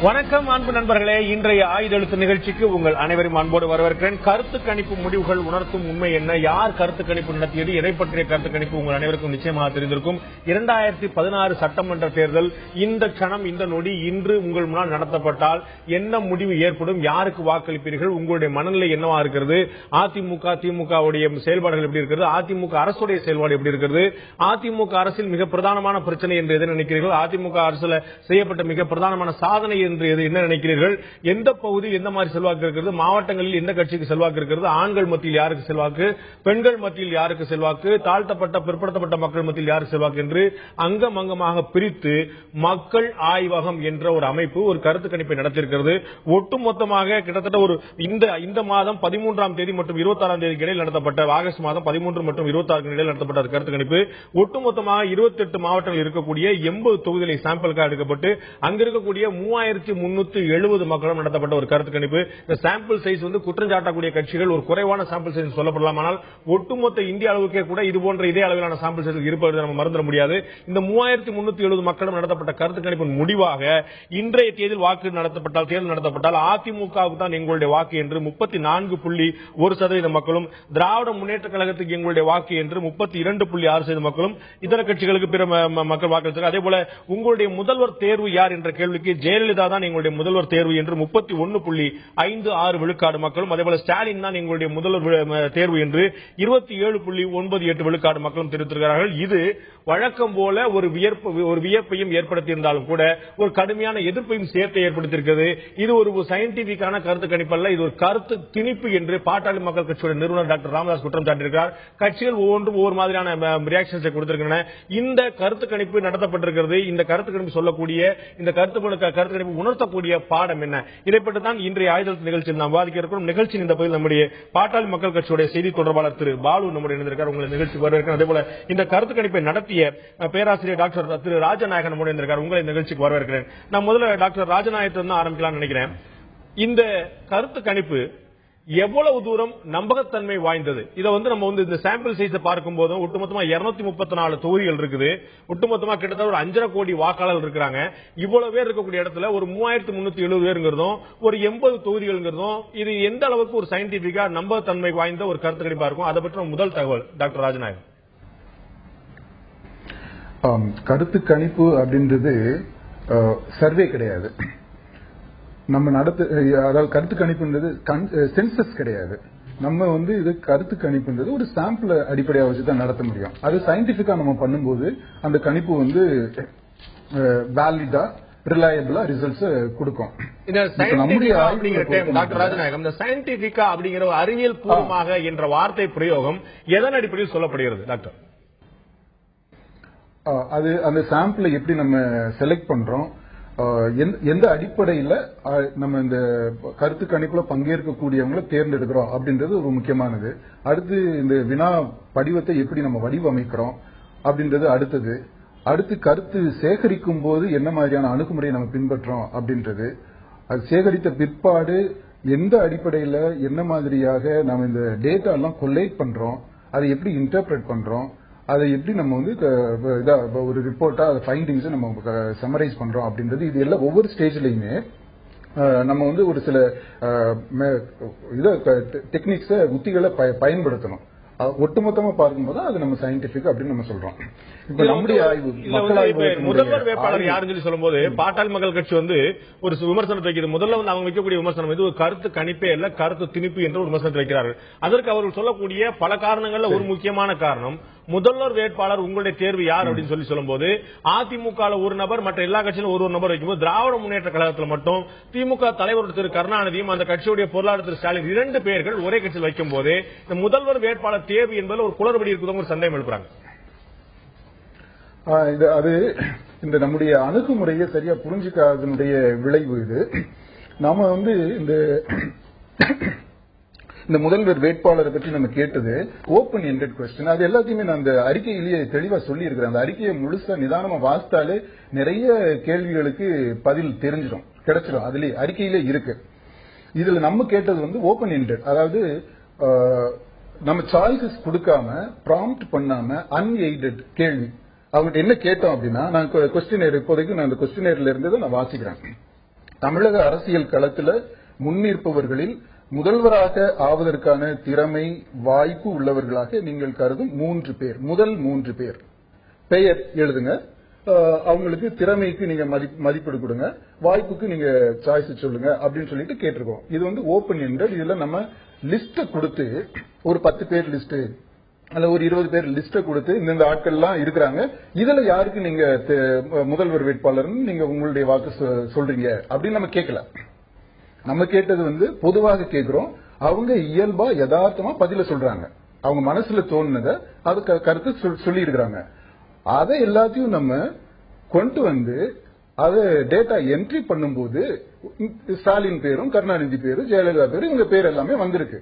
வணக்கம் அன்பு நண்பர்களே, இன்றைய ஆயுதெழுத்து நிகழ்ச்சிக்கு உங்கள் அனைவரும் அன்போடு வரவேற்கிறேன். கருத்து கணிப்பு முடிவுகள் உணர்த்தும் உண்மை என்ன, யார் கருத்து கணிப்பு நடத்தியது, எதை பற்றிய கருத்து கணிப்பு உங்கள் அனைவருக்கும் நிச்சயமாக தெரிந்திருக்கும். 2016 சட்டமன்ற தேர்தல் இந்த கணம் இந்த நொடி இன்று உங்கள் முன்னால் நடத்தப்பட்டால் என்ன முடிவு ஏற்படும், யாருக்கு வாக்களிப்பீர்கள், உங்களுடைய மனநிலை என்னவா இருக்கிறது, அதிமுக திமுகவுடைய செயல்பாடுகள் எப்படி இருக்கிறது, அதிமுக அரசுடைய செயல்பாடு எப்படி இருக்கிறது, அதிமுக அரசில் மிக பிரதானமான பிரச்சனை என்று எதை நினைக்கிறீர்கள், அதிமுக அரசில் செய்யப்பட்ட மிக பிரதானமான சாதனை என்று என்ன நினைக்கிறீர்கள், எந்த பகுதியில் எந்த மாதிரி செல்வாக்கு இருக்கிறது, மாவட்டங்களில் எந்த கட்சிக்கு செல்வாக்கு இருக்கிறது, ஆண்கள் மத்தியில் யாருக்கு செல்வாக்கு, பெண்கள் மத்தியில் யாருக்கு செல்வாக்கு, தாழ்த்தப்பட்ட பிற்படுத்தப்பட்ட மக்கள் மத்தியில் யாருக்கு செல்வாக்கு என்று அங்கம் அங்கமாக பிரித்து மக்கள் ஆய்வகம் என்ற ஒரு அமைப்பு ஒரு கருத்து கணிப்பை நடத்தியிருக்கிறது. ஒட்டுமொத்தமாக கிட்டத்தட்ட ஒரு இந்த மாதம் 13ஆம் தேதி மற்றும் 26ஆம் தேதிக்கு இடையில் நடத்தப்பட்ட ஆகஸ்ட் மாதம் 13 மற்றும் 26 இடையில் நடத்தப்பட்ட கருத்து கணிப்பு ஒட்டுமொத்தமாக 28 மாவட்டங்கள் இருக்கக்கூடிய 80 தொகுதிகளை சாம்பிளுக்காக எடுக்கப்பட்டு அங்க இருக்கக்கூடிய 3370 மக்களும் நடத்தப்பட்ட ஒரு கருத்து கணிப்பு. இந்த சாம்பிள் சைஸ் குற்றம் சாட்டக்கூடிய கட்சிகள் ஒரு குறைவான சாம்பிள் சைஸ் சொல்லப்படலாம். ஆனால் ஒட்டுமொத்த இந்திய அளவுக்கே கூட இது போன்ற இதே அளவிலான சாம்பிள் சைஸ் இருப்பதை நம்ம மறந்துட முடியாது. இந்த 3370 மக்களும் நடத்தப்பட்ட கருத்து கணிப்பின் முடிவாக இன்றைய தேதியில் வாக்கு நடத்தப்பட்டால், தேர்தல் நடத்தப்பட்டால் அதிமுகவுக்கு தான் எங்களுடைய வாக்கு என்று 34.1% மக்களும், திராவிட முன்னேற்ற கழகத்துக்கு எங்களுடைய வாக்கு என்று 32.6% மக்களும், இதர கட்சிகளுக்கு பிற மக்கள் வாக்களித்தார்கள். அதே போல உங்களுடைய முதல்வர் தேர்வு யார் என்ற கேள்விக்கு ஜெயலலிதா தான் எங்களுடைய முதல்வர் தேர்வு என்று 31.56 விழுக்காடு மக்களும், அதேபோல ஸ்டாலின் தான் எங்களுடைய முதல்வர் தேர்வு என்று 27.98 விழுக்காடு மக்களும் தெரிவித்திருக்கிறார்கள். இது வழக்கம் போல ஒரு வியப்பையும் ஏற்படுத்தியிருந்தாலும் கூட ஒரு கடுமையான எதிர்ப்பையும் சேர்த்து ஏற்படுத்தியிருக்கிறது. இது ஒரு சயின்டிபிக்கான கருத்து கணிப்பல்ல, இது ஒரு கருத்து திணிப்பு என்று பாட்டாளி மக்கள் கட்சியுடைய நிறுவனர் டாக்டர் ராமதாஸ் குற்றம் சாட்டியிருக்கிறார். கட்சிகள் ஒவ்வொன்றும் ஒவ்வொரு மாதிரியான ரியாக்ஷன்ஸை கொடுத்திருக்கின்றன. இந்த கருத்து கணிப்பு நடத்தப்பட்டிருக்கிறது. இந்த கருத்து கணிப்பு சொல்லக்கூடிய, இந்த கருத்து கணிப்பு உணர்த்தக்கூடிய பாடம் என்ன, இதை பற்றி தான் இன்றைய ஆயுதெழுத்து நிகழ்ச்சியில் நாம் விவாதிக்க இருக்கிறோம். நிகழ்ச்சியின் இந்த பகுதியில் நம்முடைய பாட்டாளி மக்கள் கட்சியுடைய செய்தி தொடர்பாளர் திரு பாலு நம்முடைய இணைந்திருக்கிறார். உங்களை நிகழ்ச்சி வரவேற்கிறேன். அதேபோல இந்த கருத்து கணிப்பை நடத்திய பேராசிரியர் டாக்டர் திரு ராஜநாயகன் நம்முடைய இணைந்திருக்கிறார். உங்களை நிகழ்ச்சிக்கு வரவேற்கிறேன். நான் முதல்ல டாக்டர் ராஜநாயகன் ஆரம்பிக்கலாம் நினைக்கிறேன். இந்த கருத்து கணிப்பு எவ்வளவு தூரம் நம்பகத்தன்மை வாய்ந்தது? இதை நம்ம இந்த சாம்பிள் சைஸ் பார்க்கும் போது ஒட்டுமொத்தமா 234 தொகுதிகள் இருக்குது. ஒட்டுமொத்தமா கிட்டத்தட்ட ஒரு 5.5 கோடி வாக்காளர்கள் இருக்கிறாங்க. இவ்வளவு பேர் இருக்கக்கூடிய இடத்துல ஒரு 3370 பேருங்கிறதும் ஒரு 80 தொகுதிகள்ங்கிறதும் இது எந்த அளவுக்கு ஒரு சயின்டிபிக்கா நம்பகத்தன்மை வாய்ந்த ஒரு கருத்து கணிப்பா இருக்கும்? அதை பற்றி முதல் தகவல் டாக்டர் ராஜநாயகன். கருத்து கணிப்பு அப்படின்றது சர்வே கிடையாது. நம்ம அதாவது கருத்து கணிப்புன்றது சென்சஸ் கிடையாது. நம்ம இது கருத்து கணிப்புன்றது ஒரு சாம்பிள் அடிப்படையாக வச்சுதான் நடத்த முடியும். அது சயின்டிபிக்கா நம்ம பண்ணும்போது அந்த கணிப்பு வேலிடா ரிலையபிளா ரிசல்ட்ஸ் கொடுக்கும். டாக்டர் ராஜநாயகம், இந்த சயின்டிபிக்கா அப்படிங்கிற அறிவியல் பூர்வமாக என்ற வார்த்தை பிரயோகம் எதன் அடிப்படையில் சொல்லப்படுகிறது டாக்டர்? அது அந்த சாம்பிளை எப்படி நம்ம செலக்ட் பண்றோம், எந்த அடிப்படையில் நம்ம இந்த கருத்து கணிப்புல பங்கேற்கக்கூடியவங்களை தேர்ந்தெடுக்கிறோம் அப்படின்றது ஒரு முக்கியமானது. அடுத்து இந்த வினா படிவத்தை எப்படி நம்ம வடிவமைக்கிறோம் அப்படின்றது அடுத்து கருத்து சேகரிக்கும் போது என்ன மாதிரியான அணுகுமுறையை நம்ம பின்பற்றோம் அப்படின்றது, அது சேகரித்த பிற்பாடு எந்த அடிப்படையில் என்ன மாதிரியாக நம்ம இந்த டேட்டா எல்லாம் கொல்லேட் பண்றோம், அதை எப்படி இன்டர்பிரட் பண்றோம், அதை எப்படி நம்ம ஒரு ரிப்போர்ட்டா ஃபைண்டிங்ஸ் நம்ம சம்மரைஸ் பண்றோம் அப்படின்றது, இது எல்லாம் ஒவ்வொரு ஸ்டேஜ்லயுமே நம்ம ஒரு சில டெக்னிக்ஸ் உத்திகளை பயன்படுத்தணும். ஒட்டுமொத்தமா பார்க்கும்போது அது நம்ம சயின்டிபிக் அப்படின்னு நம்ம சொல்றோம். இப்ப நம்முடைய ஆய்வு முதல்வர் வேட்பாளர் யாருன்னு சொல்லி சொல்லும் போது பாட்டாளி மக்கள் கட்சி ஒரு விமர்சனத்தை வைக்கிறது. முதல்ல அவங்க வைக்கக்கூடிய விமர்சனம் இது ஒரு கருத்து கணிப்பே இல்ல, கருத்து திணிப்பு என்ற ஒரு விமர்சனத்தை வைக்கிறார்கள். அதற்கு அவர்கள் சொல்லக்கூடிய பல காரணங்கள்ல ஒரு முக்கியமான காரணம், முதல்வர் வேட்பாளர் உங்களுடைய தேர்வு யார் அப்படின்னு சொல்லி சொல்லும் போது அதிமுக ஒரு நபர், மற்ற எல்லா கட்சியிலும் ஒரு நபர் வைக்கும்போது திராவிட முன்னேற்ற கழகத்தில் மட்டும் திமுக தலைவர் திரு கருணாநிதியும் அந்த கட்சியுடைய பொருளாளர் திரு ஸ்டாலின் 2 பேர்கள் ஒரே கட்சியில் வைக்கும் போது இந்த முதல்வர் வேட்பாளர் தேர்வு என்பதில் ஒரு குளறுபடி இருக்குதோ ஒரு சந்தேகம் எழுப்புறாங்க. அது இந்த நம்முடைய அணுகுமுறையை சரியா புரிஞ்சுக்காதனுடைய விளைவு. இது நாம இந்த முதல்வர் வேட்பாளரை பற்றி நம்ம கேட்டது ஓபன் எண்டட் கொஸ்டின். அது எல்லாத்தையுமே நான் அந்த அறிக்கையிலேயே தெளிவா சொல்லி இருக்கிறேன். அந்த அறிக்கையை முழுசா நிதானமா வாசித்தாலே நிறைய கேள்விகளுக்கு பதில் கிடைச்சிடும். அதுலயே அறிக்கையிலே இருக்கு. இதுல நம்ம கேட்டது ஓபன் எண்டட், அதாவது நம்ம சாய்ஸஸ் கொடுக்காம ப்ராம்ப்ட் பண்ணாம அன்எய்டட் கேள்வி. அவங்க என்ன கேட்டோம் அப்படின்னா, நான் கொஸ்டினர் இப்போதைக்கு நான் அந்த கொஸ்டினர்ல இருந்ததை நான் வாசிக்கிறேன். தமிழக அரசியல் களத்துல முன்னிற்பவர்களில் முதல்வராக ஆவதற்கான திறமை வாய்ப்பு உள்ளவர்களாக நீங்கள் கருதும் 3 பேர், முதல் 3 பேர் பெயர் எழுதுங்க. அவங்களுக்கு திறமைக்கு நீங்க மதிப்பீடு கொடுங்க, வாய்ப்புக்கு நீங்க சாய்ஸ் சொல்லுங்க அப்படின்னு சொல்லிட்டு கேட்டிருக்கோம். இது வந்து ஓபன் எண்டட். இதுல நம்ம லிஸ்ட கொடுத்து ஒரு 10 பேர் லிஸ்ட் அல்ல ஒரு 20 பேர் லிஸ்ட கொடுத்து இந்த ஆட்கள் எல்லாம் இருக்கிறாங்க, இதுல யாருக்கு நீங்க முதல்வர் வேட்பாளர் நீங்க உங்களுடைய வாக்கு சொல்றீங்க அப்படின்னு நம்ம கேட்கல. நம்ம கேட்டது வந்து பொதுவாக கேட்கிறோம். அவங்க இயல்பா யதார்த்தமா பதில சொல்றாங்க, அவங்க மனசுல தோணுனதை அது கருத்து சொல்லி இருக்கிறாங்க. அதை எல்லாத்தையும் நம்ம கொண்டு வந்து அதை டேட்டா என்ட்ரி பண்ணும்போது ஸ்டாலின் பேரும் கருணாநிதி பேரும் ஜெயலலிதா பேரும் இவங்க பேர் எல்லாமே வந்திருக்கு.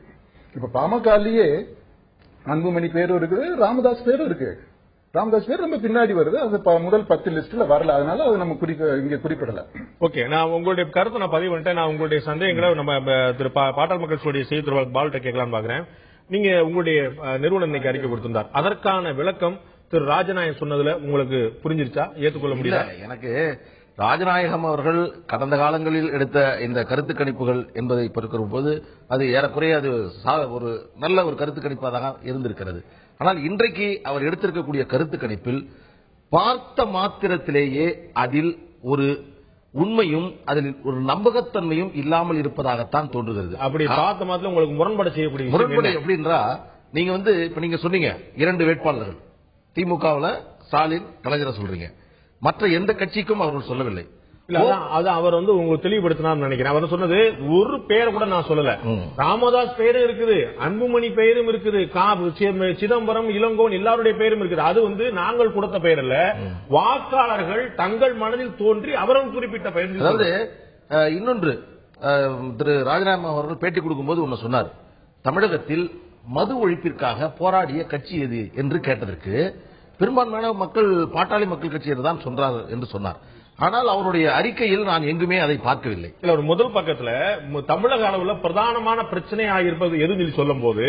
இப்ப பாமகலயே அன்புமணி பேரும் இருக்குது, ராமதாஸ் பேரும் இருக்கு. ராமதாஸ் பேர் நம்ம பின்னாடி வருது, அது முதல் 10 லிஸ்ட்ல வரல, அதனால அது நம்ம இங்க குறிப்பிடல. ஓகே, நான் உங்களுடைய கருத்தை நான் பதிவு பண்ணிட்டேன். நான் உங்களுடைய சந்தேகங்களை நம்ம திரு பாட்டாளி மக்கள் கட்சியுடைய செய்தி தொடர்பாளர் பால்ட்ட கேட்கலாம்னு பாக்குறேன். நீங்க உங்களுடைய நிறுவனம் இன்னைக்கு அறிக்கை கொடுத்திருந்தார், அதற்கான விளக்கம் திரு ராஜநாயகம் சொன்னதுல உங்களுக்கு புரிஞ்சிருச்சா, ஏற்றுக்கொள்ள முடியல? எனக்கு ராஜநாயகம் அவர்கள் கடந்த காலங்களில் எடுத்த இந்த கருத்து கணிப்புகள் என்பதை பார்க்கிற போது அது ஏறக்குறைய அது ஒரு நல்ல ஒரு கருத்து கணிப்பாக இருந்திருக்கிறது. ஆனால் இன்றைக்கு அவர் எடுத்திருக்கக்கூடிய கருத்து கணிப்பில் பார்த்த மாத்திரத்திலேயே அதில் ஒரு உண்மையும் அதில் ஒரு நம்பகத்தன்மையும் இல்லாமல் இருப்பதாகத்தான் தோன்றுகிறது. அப்படி பார்த்த மாத்திரம் உங்களுக்கு முரண்பட செய்யக்கூடிய முரண்படை எப்படின்றா, நீங்க இப்ப நீங்க சொன்னீங்க 2 வேட்பாளர்கள் திமுகவில் ஸ்டாலின் கலைஞரை சொல்றீங்க, மற்ற எந்த கட்சிக்கும் அவர்கள் சொல்லவில்லை. அது அவர் உங்களுக்கு தெளிவுபடுத்தினார் நினைக்கிறேன். அவர் சொன்னது ஒரு பேரை கூட நான் சொல்லல. ராமதாஸ் பேரும் இருக்குது, அன்புமணி பெயரும் இருக்குது, சிதம்பரம், இளங்கோன் எல்லாருடைய பெயரும் இருக்குது. அது நாங்கள் கொடுத்த பெயர் அல்ல, வாக்காளர்கள் தங்கள் மனதில் தோன்றி அவரும் குறிப்பிட்ட பெயர். அதாவது இன்னொன்று, திரு ராஜநாயகம் அவர்கள் பேட்டி கொடுக்கும்போது ஒன்னு சொன்னார், தமிழகத்தில் மது ஒழிப்பிற்காக போராடிய கட்சி எது என்று கேட்டதற்கு பெரும்பான்மையான மக்கள் பாட்டாளி மக்கள் கட்சி தான் சொல்றார் என்று சொன்னார். ஆனால் அவருடைய அறிக்கையில் நான் எங்குமே அதை பார்க்கவில்லை. இல்ல, ஒரு முதல் பக்கத்துல தமிழக அளவுல பிரதானமான பிரச்சனையா இருப்பது எதுன்னு சொல்லும் போது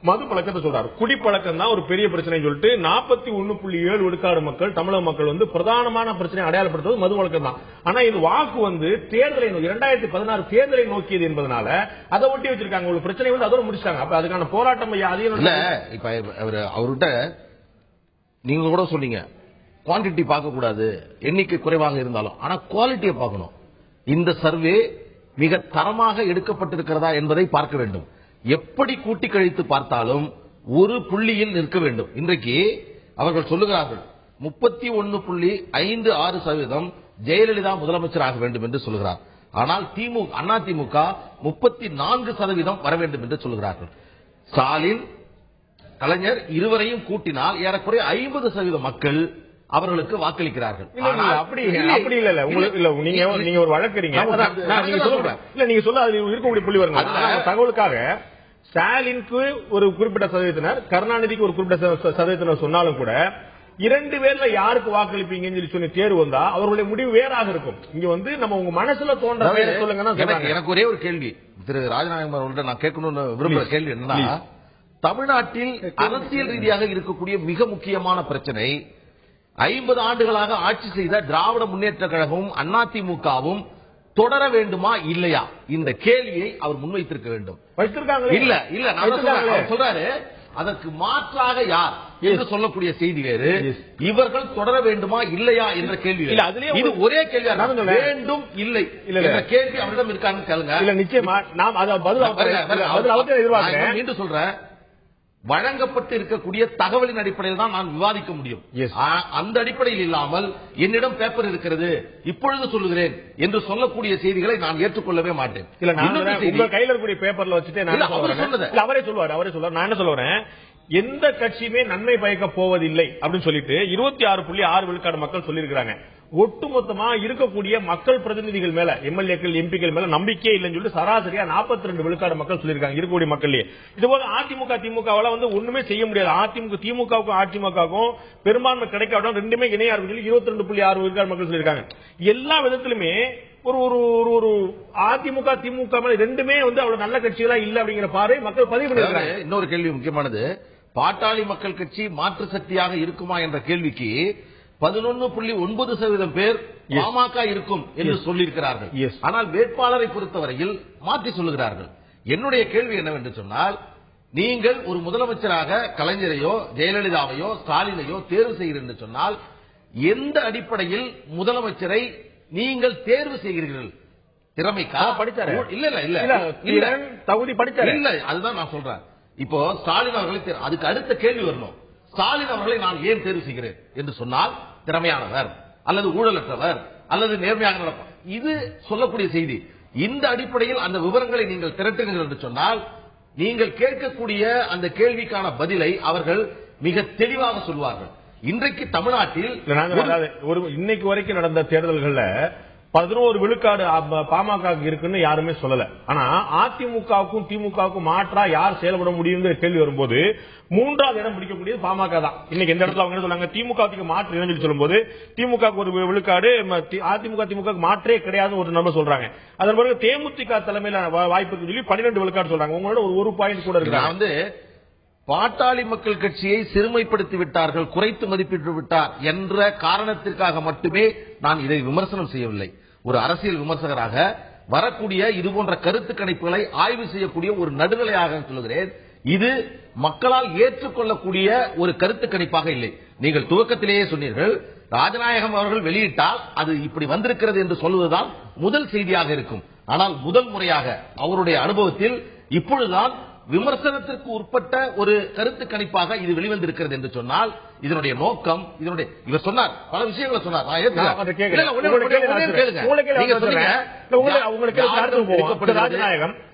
மது பழக்கத்தை சொல்றாரு. குடிப்பழக்கம் தான் ஒரு பெரிய பிரச்சனை சொல்லிட்டு 41.7 விழுக்காடு மக்கள், தமிழக மக்கள் பிரதானமான பிரச்சனை அடையாளப்படுத்துவது மது பழக்கம் தான். ஆனா இது வாக்கு தேர்தலை 2016 தேர்தலை நோக்கியது என்பதனால அதை ஒட்டி வச்சிருக்காங்க. ஒரு பிரச்சனை அதோட முடிச்சாங்க. அப்ப அதுக்கான போராட்டம் இல்ல. இப்ப அவர்கிட்ட நீங்க கூட சொன்னீங்க குவான்டிட்டி பார்க்க கூடாது, எண்ணிக்கை குறைவாக இருந்தாலும், ஆனா குவாலிட்டியை பார்க்கணும். இந்த சர்வே மிக தரமாக எடுக்கப்பட்டிருக்கிறதா என்பதை பார்க்க வேண்டும். எப்படி கூட்டி கழித்து பார்த்தாலும் ஒரு புள்ளியில் நிற்க வேண்டும். இன்றைக்கு அவர்கள் சொல்லுகிறார்கள் 31.56% ஜெயலலிதா முதலமைச்சராக வேண்டும் என்று சொல்கிறார். ஆனால் அதிமுக 34% வர வேண்டும் என்று சொல்கிறார்கள். ஸ்டாலின் கலைஞர் இருவரையும் கூட்டினால் ஏறக்குறைய 50% மக்கள் அவர்களுக்கு வாக்களிக்கிறார்கள். அப்படி இல்ல, நீங்க ஒரு வழக்கறீங்க, நீங்க சொல்ல இருக்கக்கூடிய புள்ளி வருங்க. தகவலுக்காக ஸ்டாலினுக்கு ஒரு குறிப்பிட்ட சதவீதத்தினர், கருணாநிதிக்கு ஒரு குறிப்பிட்ட சதவீதத்தினர் சொன்னாலும் கூட 2 பேர்ல யாருக்கு வாக்களிப்பீங்கன்னு சொல்லி தேர்வு வந்தா அவர்களுடைய முடிவு வேறாக இருக்கும். இங்க நம்ம உங்க மனசுல தோன்ற சொல்லுங்க. எனக்கு ஒரே ஒரு கேள்வி திரு ராஜநாயகம் அவர்கள்ட்ட நான் கேட்கணும்னு விரும்புற கேள்வி என்னன்னா, தமிழ்நாட்டில் அரசியல் ரீதியாக இருக்கக்கூடிய மிக முக்கியமான பிரச்சனை 50 ஆண்டுகளாக ஆட்சி செய்த திராவிட முன்னேற்ற கழகமும் அதிமுகவும் தொடர வேண்டுமா இல்லையா? இந்த கேள்வியை அவர் முன்வைத்திருக்க வேண்டும். இல்ல இல்ல, நான் சொல்றாரு அதற்கு மாற்றாக யார் என்று சொல்லக்கூடிய செய்தி வேறு, இவர்கள் தொடர வேண்டுமா இல்லையா என்ற கேள்வி இது ஒரே கேள்வி. வேண்டும் இல்லை என்ற கேள்வி அவரிடம் இருக்கான்னு கேளுங்க. இல்ல நிச்சயமா நாம் மீண்டும் சொல்றேன், வழங்கப்பட்டு இருக்கக்கூடிய தகவலின் அடிப்படையில் தான் நான் விவாதிக்க முடியும். அந்த அடிப்படையில் இல்லாமல் என்னிடம் பேப்பர் இருக்கிறது இப்பொழுது சொல்லுகிறேன் என்று சொல்லக்கூடிய செய்திகளை நான் ஏற்றுக்கொள்ளவே மாட்டேன். உங்க கையில இருக்கக்கூடிய பேப்பர்ல வச்சுட்டு அவரே சொல்லுவார். நான் என்ன சொல்லுறேன், எந்த கட்சியுமே நன்மை பயக்க போவதில்லை அப்படின்னு சொல்லிட்டு 26.6 விழுக்காடு மக்கள் சொல்லியிருக்கிறாங்க. ஒட்டுமொத்தமா இருக்கக்கூடிய மக்கள் பிரதிநிதிகள் மேல, எம்எல்ஏக்கள் எம்பிக்கள் மேல நம்பிக்கையே இல்லைன்னு சொல்லிட்டு சராசரியா 42 விழுக்காடு மக்கள் சொல்லியிருக்காங்க இருக்கக்கூடிய மக்களே. இதுபோல அதிமுக திமுகவால ஒண்ணுமே செய்ய முடியாது. திமுகவுக்கும் அதிமுகவுக்கும் பெரும்பான்மை கிடைக்காவிட ரெண்டுமே இணையா இருக்கும் சொல்லி 22.6 விழுக்காடு மக்கள் சொல்லியிருக்காங்க. எல்லா விதத்திலுமே ஒரு அதிமுக திமுக ரெண்டுமே அவ்வளவு நல்ல கட்சிகளா இல்ல அப்படிங்கிற பார்வை மக்கள் பதிவு பண்ணிருக்காங்க. இன்னொரு கேள்வி முக்கியமானது, பாட்டாளி மக்கள் கட்சி மாற்று சக்தியாக இருக்குமா என்ற கேள்விக்கு 11.9% பேர் பாமக இருக்கும் என்று சொல்லியிருக்கிறார்கள். ஆனால் வேட்பாளரை பொறுத்தவரையில் மாற்றி சொல்லுகிறார்கள். என்னுடைய கேள்வி என்னவென்று சொன்னால், நீங்கள் ஒரு முதலமைச்சராக கலைஞரையோ ஜெயலலிதாவையோ ஸ்டாலினையோ தேர்வு செய்கிறீர்கள் என்று சொன்னால் எந்த அடிப்படையில் முதலமைச்சரை நீங்கள் தேர்வு செய்கிறீர்கள்? திறமைக்கா? படிச்சாரு? இல்ல தகுதி படிச்சாரு? இல்ல, அதுதான் நான் சொல்றேன். இப்போ ஸ்டாலின் அவர்களை அதுக்கு அடுத்த கேள்வி வரணும். ஸ்டாலின் அவர்களை நான் ஏன் தேர்வு செய்கிறேன் என்று சொன்னால் திறமையானவர் அல்லது ஊழலற்றவர் அல்லது நேர்மையாக நடப்பார், இது சொல்லக்கூடிய செய்தி. இந்த அடிப்படையில் அந்த விவரங்களை நீங்கள் திரட்டுங்கள் என்று சொன்னால் நீங்கள் கேட்கக்கூடிய அந்த கேள்விக்கான பதிலை அவர்கள் மிக தெளிவாக சொல்வார்கள். இன்றைக்கு தமிழ்நாட்டில் இன்னைக்கு வரைக்கும் நடந்த தேர்தல்கள்ல 11 விழுக்காடு பாமக இருக்குன்னு யாருமே சொல்லல. ஆனா அதிமுகவுக்கும் திமுகவுக்கும் மாற்றா யார் செயல்பட முடியும் கேள்வி வரும்போது 3வது இடம் பிடிக்கக்கூடியது பாமக தான். இன்னைக்கு இந்த இடத்துல அவங்க என்ன சொன்னாங்க, திமுக மாற்று சொல்லி சொல்லும்போது திமுக ஒரு விழுக்காடு, அதிமுக திமுக மாற்றே கிடையாது ஒரு நம்பர் சொல்றாங்க. அதன் பிறகு தேமுதிக தலைமையில வாய்ப்புக்கு சொல்லி 12 விழுக்காடு சொல்றாங்க. உங்களோட ஒரு பாயிண்ட் கூட இருக்கு. பாட்டாளி மக்கள் கட்சியை சிறுமைப்படுத்தி விட்டார்கள், குறைத்து மதிப்பிட்டு விட்டார் என்ற காரணத்திற்காக மட்டுமே நான் இதை விமர்சனம் செய்யவில்லை. ஒரு அரசியல் விமர்சகராக வரக்கூடிய இது போன்ற கருத்து கணிப்புகளை ஆய்வு செய்யக்கூடிய ஒரு நடுநிலையாக சொல்லுகிறேன். இது மக்களால் ஏற்றுக்கொள்ளக்கூடிய ஒரு கருத்து கணிப்பாக இல்லை. நீங்கள் துவக்கத்திலேயே சொன்னீர்கள், ராஜநாயகம் அவர்கள் வெளியிட்டால் அது இப்படி வந்திருக்கிறது என்று சொல்வதுதான் முதல் செய்தியாக இருக்கும். ஆனால் முதல் முறையாக அவருடைய அனுபவத்தில் இப்பொழுதுதான் விமர்சனத்திற்கு உட்பட்ட ஒரு கருத்து கணிப்பாக இது வெளிவந்திருக்கிறது என்று சொன்னால் இதனுடைய நோக்கம், இவர் சொன்னார் பல விஷயங்களை சொன்னார். ராஜநாயகம்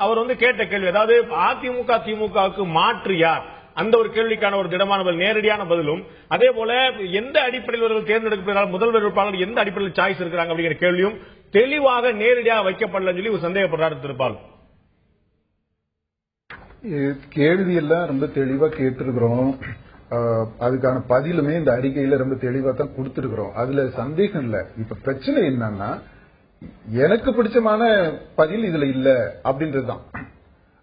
அவர் கேட்ட கேள்வி, அதாவது அதிமுக திமுகவுக்கு மாற்று யார், அந்த ஒரு கேள்விக்கான ஒரு திடமான பதில், நேரடியான பதிலும், அதே போல எந்த அடிப்படையில் அவர்கள் தேர்ந்தெடுக்கிறார்கள், முதல்வர் வேட்பாளர் எந்த அடிப்படையில் சாய்ஸ் இருக்கிறாங்க அப்படிங்கிற கேள்வியும் தெளிவாக நேரடியாக வைக்கப்படல சொல்லி ஒரு சந்தேகப்படுறாரு திருப்பால். கேள்வி எல்லாம் ரொம்ப தெளிவா கேட்டிருக்கிறோம். அதுக்கான பதிலுமே இந்த அறிக்கையில ரொம்ப தெளிவா தான் கொடுத்திருக்கிறோம். அதுல சந்தேகம் இல்ல. இப்ப பிரச்சனை என்னன்னா, எனக்கு பிடிச்சமான பதில் இதுல இல்ல அப்படின்றதுதான்.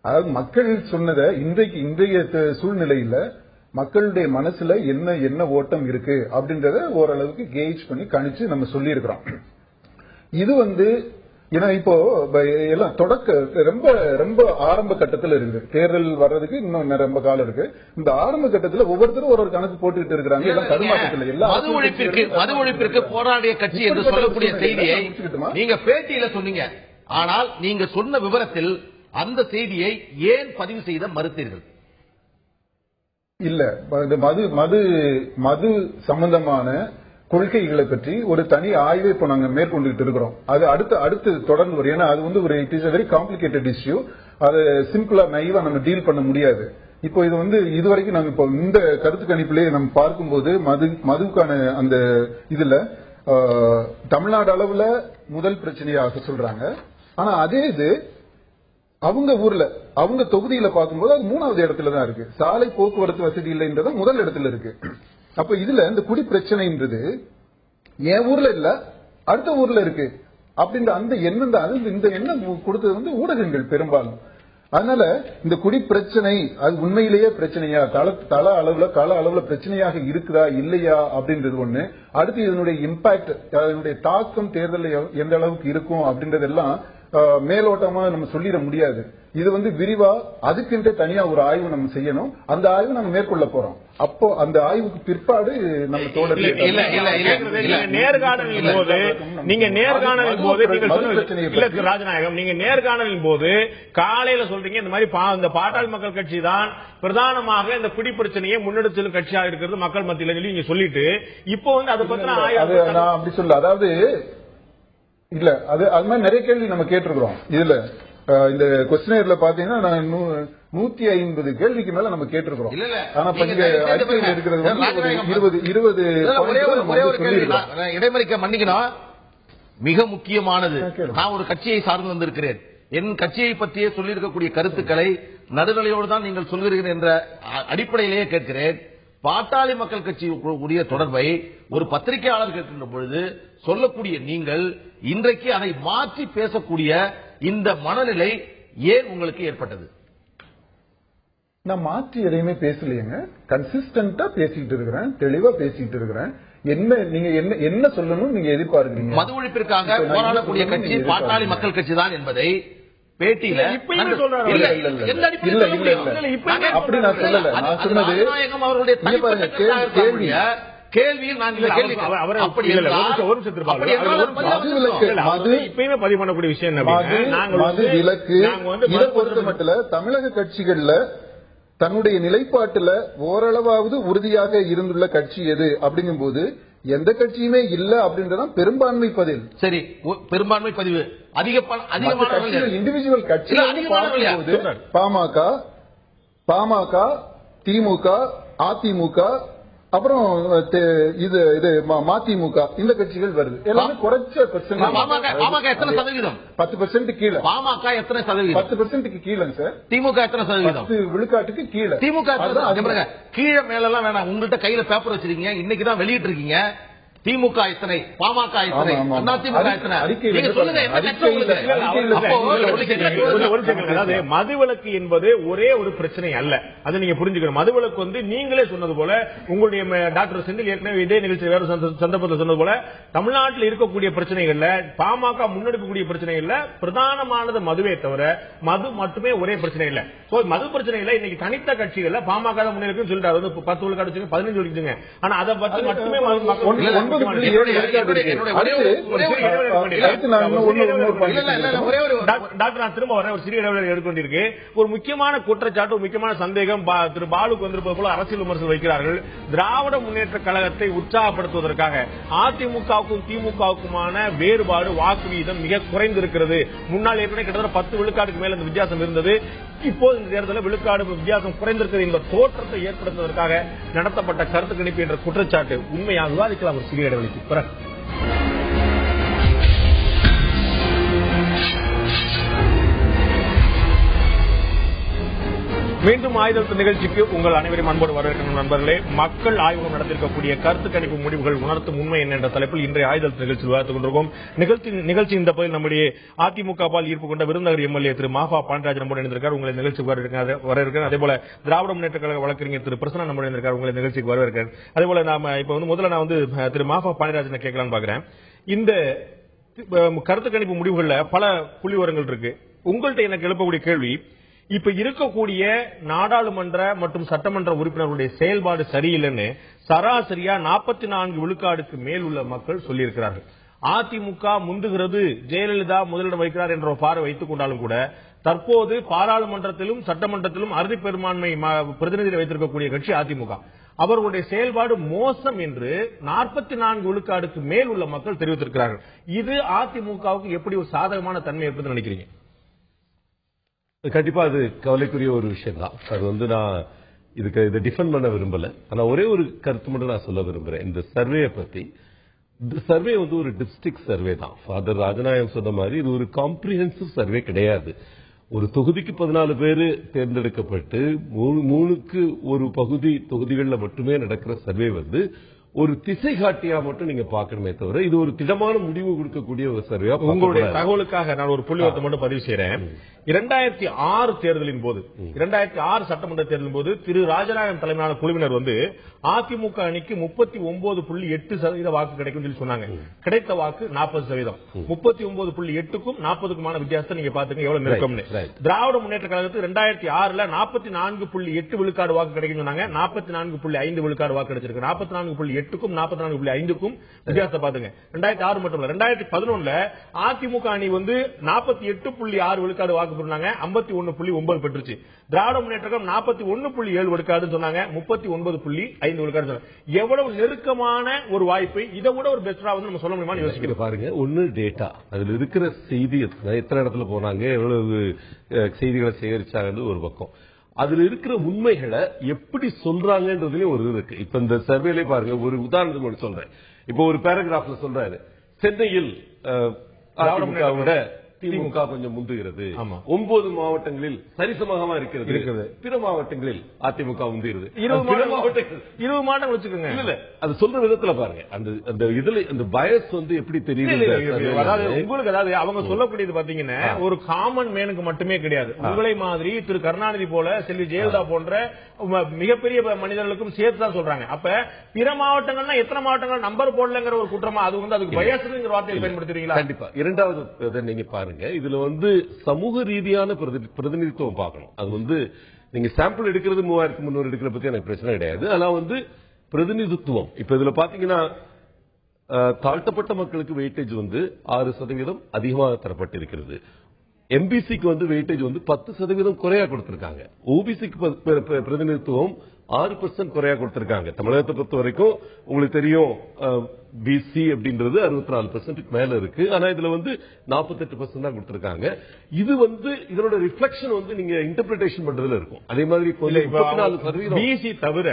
அதாவது மக்கள் சொன்னதை இன்றைய சூழ்நிலையில மக்களுடைய மனசுல என்ன ஓட்டம் இருக்கு அப்படின்றத ஓரளவுக்கு கேஜ் பண்ணி கணிச்சு நம்ம சொல்லி இருக்கிறோம். இது ஏன்னா இப்போ எல்லாம் ரொம்ப ரொம்ப ஆரம்ப கட்டத்தில் இருக்குது. தேர்தல் வர்றதுக்கு இன்னும் ரொம்ப காலம் இருக்கு. இந்த ஆரம்ப கட்டத்தில் ஒவ்வொருத்தரும் ஒரு கணக்கு போட்டுக்கிட்டு இருக்காங்க. எல்லாம் தடுமாற்றத்தில் எல்லாம் மது ஒழிப்பிற்கு போராடிய கட்சி என்று சொல்லக்கூடிய செய்தியை நீங்க பேட்டியில சொன்னீங்க. ஆனால் நீங்க சொன்ன விவரத்தில் அந்த செய்தியை ஏன் பதிவு செய்த மறுத்தீர்கள்? இல்ல, மது சம்பந்தமான கொள்கைகளை பற்றி ஒரு தனி ஆய்வை இப்ப நாங்க மேற்கொண்டுகிட்டு இருக்கிறோம். அது அடுத்து தொடர்ந்து வரும். ஏன்னா அது ஒரு it is a very complicated issue. அது சிம்பிளா நைவா நம்ம டீல் பண்ண முடியாது. இப்போ இதுவரைக்கும் நாங்க இப்போ இந்த கருத்து கணிப்பிலேயே நம்ம பார்க்கும்போது மதுக்கான அந்த இதுல தமிழ்நாடு அளவுல முதல் பிரச்சனையாக சொல்றாங்க. ஆனா அதே இது அவங்க ஊர்ல அவங்க தொகுதியில பார்க்கும்போது அது 3வது இடத்துல தான் இருக்கு. சாலை போக்குவரத்து வசதி இல்லைன்றத முதல் இடத்துல இருக்கு. அப்ப இதுல இந்த குடி பிரச்சனைன்றது என் ஊர்ல இல்ல அடுத்த ஊர்ல இருக்கு அப்படின்ற அந்த இந்த எண்ணம் கொடுத்தது ஊடகங்கள் பெரும்பாலும். அதனால இந்த குடி பிரச்சனை அது உண்மையிலேயே பிரச்சனையா, கால அளவுல பிரச்சனையாக இருக்குதா இல்லையா அப்படின்றது ஒண்ணு. அடுத்து இதனுடைய இம்பாக்ட், அதனுடைய தாக்கம் தேர்தலில் எந்த அளவுக்கு இருக்கும் அப்படின்றதெல்லாம் மேலோட்டமா நம்ம சொல்லிட முடியாது. இது விரிவா அதுக்குன்றே தனியா ஒரு ஆய்வு நம்ம செய்யணும். அந்த ஆய்வு நம்ம மேற்கொள்ள போறோம். அப்போ அந்த ஆய்வுக்கு பிற்பாடு நம்ம நேர்காணலின் போது ராஜநாயகம் நீங்க நேர்காணலின் போது காலையில சொல்றீங்க இந்த மாதிரி இந்த பாட்டாளி மக்கள் கட்சி தான் பிரதானமாக இந்த குடி பிரச்சனையை முன்னெடுத்து செல்லும் கட்சியாக இருக்கிறது மக்கள் மத்தியில சொல்லி நீங்க சொல்லிட்டு இப்போ அதை பத்தின நான் அப்படி சொல்ல, அதாவது இல்ல அது மாதிரி நிறைய கேள்வி நம்ம கேட்டிருக்கிறோம். இதுல இந்த கொஸ்டினர்ல பாத்தீங்கன்னா 150 கேள்விக்கு மேல நம்ம கேட்டிருக்கிறோம். ஆனா அறிக்கையில் இருக்கிறது 20 இடைமறிக்க மன்னிக்கணும். மிக முக்கியமானது, நான் ஒரு கட்சியை சார்ந்து வந்திருக்கிறேன். என் கட்சியை பற்றியே சொல்லியிருக்கக்கூடிய கருத்துக்களை நடுநிலையோடு தான் நீங்கள் சொல்கிறீர்கள் என்ற அடிப்படையிலேயே கேட்கிறேன். பாட்டாளி மக்கள் கட்சி உடைய தொடர்பை ஒரு பத்திரிகையாளர் கேட்கின்ற பொழுது சொல்லக்கூடிய நீங்கள் இன்றைக்கு அதை மாற்றி பேசக்கூடிய இந்த மனநிலை ஏன் உங்களுக்கு ஏற்பட்டது? நான் மாற்றி எதையுமே பேசலையேங்க. கன்சிஸ்டன்டா பேசிட்டு இருக்கிறேன், தெளிவா பேசிட்டு இருக்கிறேன். நீங்க என்ன சொல்லணும் நீங்க எதிர்பார்க்கிறீங்க? மது ஒழிப்பிற்காக போராடக்கூடிய கட்சி பாட்டாளி மக்கள் கட்சி தான் என்பதை பேட்டியில அப்படி நான் சொல்லல. நான் சொன்னது அவருடைய கேள்வியில் நான் இப்பயுமே பதிவு பண்ணக்கூடிய விஷயம் மது விலக்கு இதை பொறுத்த மட்டும் தமிழக கட்சிகள்ல தன்னுடைய நிலைப்பாட்டுல ஓரளவாவது உறுதியாக இருந்துள்ள கட்சி எது அப்படிங்கும் போது எந்த கட்சியுமே இல்ல அப்படின்றதான் பெரும்பான்மை பதில். சரி, பெரும்பான்மை பதிவு அதிகமான இண்டிவிஜுவல் கட்சி பாமக, திமுக, அதிமுக, அப்புறம் இது மதிமுக, இந்த கட்சிகள் வருது. எல்லாமே குறைச்ச பாமக எத்தனை சதவீதம்? 10% கீழே. பாமக எத்தனை சதவீதம்? 10% கீழே சார். திமுக எத்தனை சதவீதம்? 10 விழுக்காட்டுக்கு கீழே. திமுக கீழே மேல எல்லாம் வேணாம். உங்கள்கிட்ட கையில பேப்பர் வச்சிருக்கீங்க, இன்னைக்குதான் வெளியிட்டு இருக்கீங்க. திமுக எத்தனை, பாமக எத்தனை, அதிமுக எத்தனை? அதாவது மதுவிலக்கு என்பது ஒரே ஒரு பிரச்சனை அல்ல, அது நீங்க புரிஞ்சுக்கணும். மதுவிலக்கு வந்து நீங்களே சொன்னது போல, உங்களுடைய டாக்டர் செந்தில் ஏற்கனவே இதே நிகழ்ச்சி வேற சந்தர்ப்பத்தில் சொன்னது போல, தமிழ்நாட்டில் இருக்கக்கூடிய பிரச்சனைகள்ல பாமக முன்னெடுக்கக்கூடிய பிரச்சனைகள்ல பிரதானமானது மதுவே தவிர மது மட்டுமே ஒரே பிரச்சனை இல்ல. மது பிரச்சனையில இன்னைக்கு தனித்த கட்சிகள்ல பாமக தான் முன்னெடுக்குன்னு சொல்லிட்டாரு. 10 விழுக்காடு 15 விழுக்குங்க. ஆனா அதை பத்தி மட்டுமே ஒரு முக்கியமான குற்றச்சாட்டு, முக்கியமான சந்தேகம் திரு பாலுக்கு வந்திருப்பது போல அரசியல் விமர்சனம் வைக்கிறார்கள். திராவிட முன்னேற்ற கழகத்தை உற்சாகப்படுத்துவதற்காக அதிமுகவுக்கும் திமுகவுக்குமான வேறுபாடு வாக்கு வீதம் மிக குறைந்திருக்கிறது. முன்னாள் ஏற்கனவே கிட்டத்தட்ட 10 விழுக்காடுக்கு மேல இந்த வித்தியாசம் இருந்தது. இப்போது இந்த தேர்தலில் விழுக்காடு வித்தியாசம் குறைந்திருக்கிறது என்ற தோற்றத்தை ஏற்படுத்துவதற்காக நடத்தப்பட்ட கருத்து கணிப்பு என்ற குற்றச்சாட்டு உண்மையாக விவாதிக்கலாம் ஒரு சிறிய இடைவெளிக்கு பிறகு. மீண்டும் ஆயுத நிகழ்ச்சிக்கு உங்கள் அனைவரும் அன்போடு வரவேற்கும் நண்பர்களே. மக்கள் ஆய்வகம் நடத்திருக்கக்கூடிய கருத்து கணிப்பு முடிவுகள் உணர்த்தும் உண்மை என்ன என்ற தலைப்பில் இன்றைய ஆயுத நிகழ்ச்சி விவாதித்துக் கொண்டிருக்கோம். நிகழ்ச்சி இந்த பகுதியில் நம்முடைய அதிமுக பால் ஈர்ப்பு கொண்ட விருதுநகர் எம்எல்ஏ திரு மாஃபா பாண்டியராஜன் நம்முடைய இணைந்திருக்கார், உங்களை நிகழ்ச்சிக்கு வரவேற்கிறேன். அதேபோல திராவிட முன்னேற்ற கழக வழக்கறிஞர் திரு பிரசன்னா நம்முடைய இணைந்திருக்கார், உங்களை நிகழ்ச்சிக்கு வரவேற்கிறேன். அதேபோல நாம இப்ப முதல்ல நான் திரு மாஃபா பாண்டியராஜனை கேட்கலாம்னு பாக்குறேன். இந்த கருத்து கணிப்பு முடிவுகள்ல பல புள்ளிவிவரங்கள் இருக்கு. உங்கள்கிட்ட எனக்கு எழுப்பக்கூடிய கேள்வி, இப்ப இருக்கக்கூடிய நாடாளுமன்ற மற்றும் சட்டமன்ற உறுப்பினர்களுடைய செயல்பாடு சரியில்லைன்னு சராசரியா 44 விழுக்காடுக்கு மேல் உள்ள மக்கள் சொல்லியிருக்கிறார்கள். அதிமுக முந்துகிறது, ஜெயலலிதா முதலிடம் வைக்கிறார் என்ற ஒரு பார்வை வைத்துக் கொண்டாலும் கூட தற்போது பாராளுமன்றத்திலும் சட்டமன்றத்திலும் அறுதி பெரும்பான்மை பிரதிநிதியை வைத்திருக்கக்கூடிய கட்சி அதிமுக. அவர்களுடைய செயல்பாடு மோசம் என்று 44 விழுக்காடுக்கு மேல் உள்ள மக்கள் தெரிவித்திருக்கிறார்கள். இது அதிமுகவுக்கு எப்படி ஒரு சாதகமான தன்மை ஏற்படுது நினைக்கிறீங்க? கண்டிப்பா அது கவலைக்குரிய ஒரு விஷயம் தான். அது நான் இதை டிஃபெண்ட் பண்ண விரும்பல. ஆனா ஒரே ஒரு கருத்து மட்டும் நான் சொல்ல விரும்புறேன் இந்த சர்வேயை பத்தி. இந்த சர்வே ஒரு டிஸ்ட்ரிக்ட் சர்வே தான். ஃபாதர் ராஜநாயகம் சொன்ன மாதிரி இது ஒரு காம்ப்ரிஹென்சிவ் சர்வே கிடையாது. ஒரு தொகுதிக்கு 14 பேர் தேர்ந்தெடுக்கப்பட்டு 3க்கு ஒரு தொகுதிகளில் மட்டுமே நடக்கிற சர்வே ஒரு திசை காட்டியா மட்டும் நீங்க பார்க்கணுமே தவிர இது ஒரு திடமான முடிவு கொடுக்கக்கூடிய ஒரு சர்வே. உங்களுடைய தகவலுக்காக நான் ஒரு புள்ளிவரத்தை மட்டும் பதிவு செய்யறேன். 2006 தேர்தலின் போது 2006 சட்டமன்ற தேர்தலின் போது திரு ராஜநாயகன் தலைமையிலான குழுவினர் அதிமுக அணிக்கு 39.8% வாக்கு கிடைக்கும் சொல்லி சொன்னாங்க. கிடைத்த வாக்கு 40%. 39.8க்கும் 40க்குமான வித்தியாசத்தை நீங்க பாத்துங்க எவ்வளவு நெருக்கம்னு. திராவிட முன்னேற்ற கழகத்துக்கு 2006 44.8 விழுக்காடு வாக்கு கிடைக்கும் சொன்னாங்க. 44.5 விழுக்காடு வாக்கு கிடைச்சிருக்கு. 44.8க்கும் 44.5க்கும் வித்தியாசத்தை பாத்துங்க. 2006 மட்டும் இல்ல, 2011 அதிமுக அணி 48.6 விழுக்காடு வாக்கு பெற்றாங்க. 51.9 பெற்றுச்சு. திராவிட முன்னேற்ற கழகம் 41.7 விழுக்காடு சொன்னாங்க. 39.5 விழுக்காடு சொன்னாங்க. எவ்வளவு நெருக்கமான ஒரு வாய்ப்பை இதை விட ஒரு பெஸ்டா நம்ம சொல்ல முடியுமா யோசிக்கிறேன். பாருங்க, ஒன்னு டேட்டா, அதுல இருக்கிற செய்தி எத்தனை இடத்துல போனாங்க, எவ்வளவு செய்திகளை சேகரிச்சாங்க ஒரு பக்கம், அதுல இருக்கிற உண்மைகளை எப்படி சொல்றாங்கன்றதுலயும் ஒரு இருக்கு. இப்ப இந்த சர்வேல பாருங்க, ஒரு உதாரணத்துக்கு மட்டும் சொல்றேன். இப்ப ஒரு பேராகிராஃப்ல சொல்றாரு, சென்னையில் அதிமுகவோட திமுக கொஞ்சம் முந்துகிறது. 9 மாவட்டங்களில் சரிசமமாக இருக்கிறது. பிற மாவட்டங்களில் அதிமுக முந்துகிறது. 20 மாவட்டம் வச்சுக்கோங்க. இல்ல அது சொல்ற விதத்துல பாருங்க, அந்த இதுல அந்த பயஸ் எப்படி தெரியுது. உங்களுக்கு அதாவது அவங்க சொல்லக்கூடியது பாத்தீங்கன்னா ஒரு காமன் மேனுக்கு மட்டுமே கிடையாது. உங்களை மாதிரி திரு கருணாநிதி போல செல்வி ஜெயலலிதா போன்ற மிகப்பெரிய மனிதர்களுக்கும் சேர்த்து தான் சொல்றாங்க. அப்ப பிற மாவட்டங்கள்னா எத்தனை மாவட்டங்கள் நம்பர் போடலங்கிற ஒரு குற்றமா அது அதுக்கு பயஸ்ங்கிற வார்த்தையை பயன்படுத்துறீங்களா? கண்டிப்பா. இரண்டாவது நீங்க பாருங்க, இதுல சமூக ரீதியான பிரதிநிதித்துவம் பார்க்கணும். அது நீங்க சாம்பிள் எடுக்கிறது 3300 எடுக்கிற பத்தி எனக்கு பிரச்சனை கிடையாது. ஆனா பிரதிநிதித்துவம் இப்ப இதுல பாத்தீங்கன்னா தாழ்த்தப்பட்ட மக்களுக்கு வெயிட்டேஜ் 6% அதிகமாக தரப்பட்டிருக்கிறது. எம்பிசிக்கு வெயிட்டேஜ் 10% குறையா கொடுத்திருக்காங்க. ஓபிசிக்கு பிரதிநிதித்துவம் 6% குறையா கொடுத்திருக்காங்க. தமிழகத்தை பொறுத்த வரைக்கும் உங்களுக்கு தெரியும், பிசி அப்படின்றது 64% மேல இருக்கு. ஆனா இதுல 48% தான் கொடுத்திருக்காங்க. இது இதனோட ரிஃப்ளெக்ஷன் நீங்க இன்டர்பிரேஷன் பண்றதுல இருக்கும். அதே மாதிரி 34% பிசி தவிர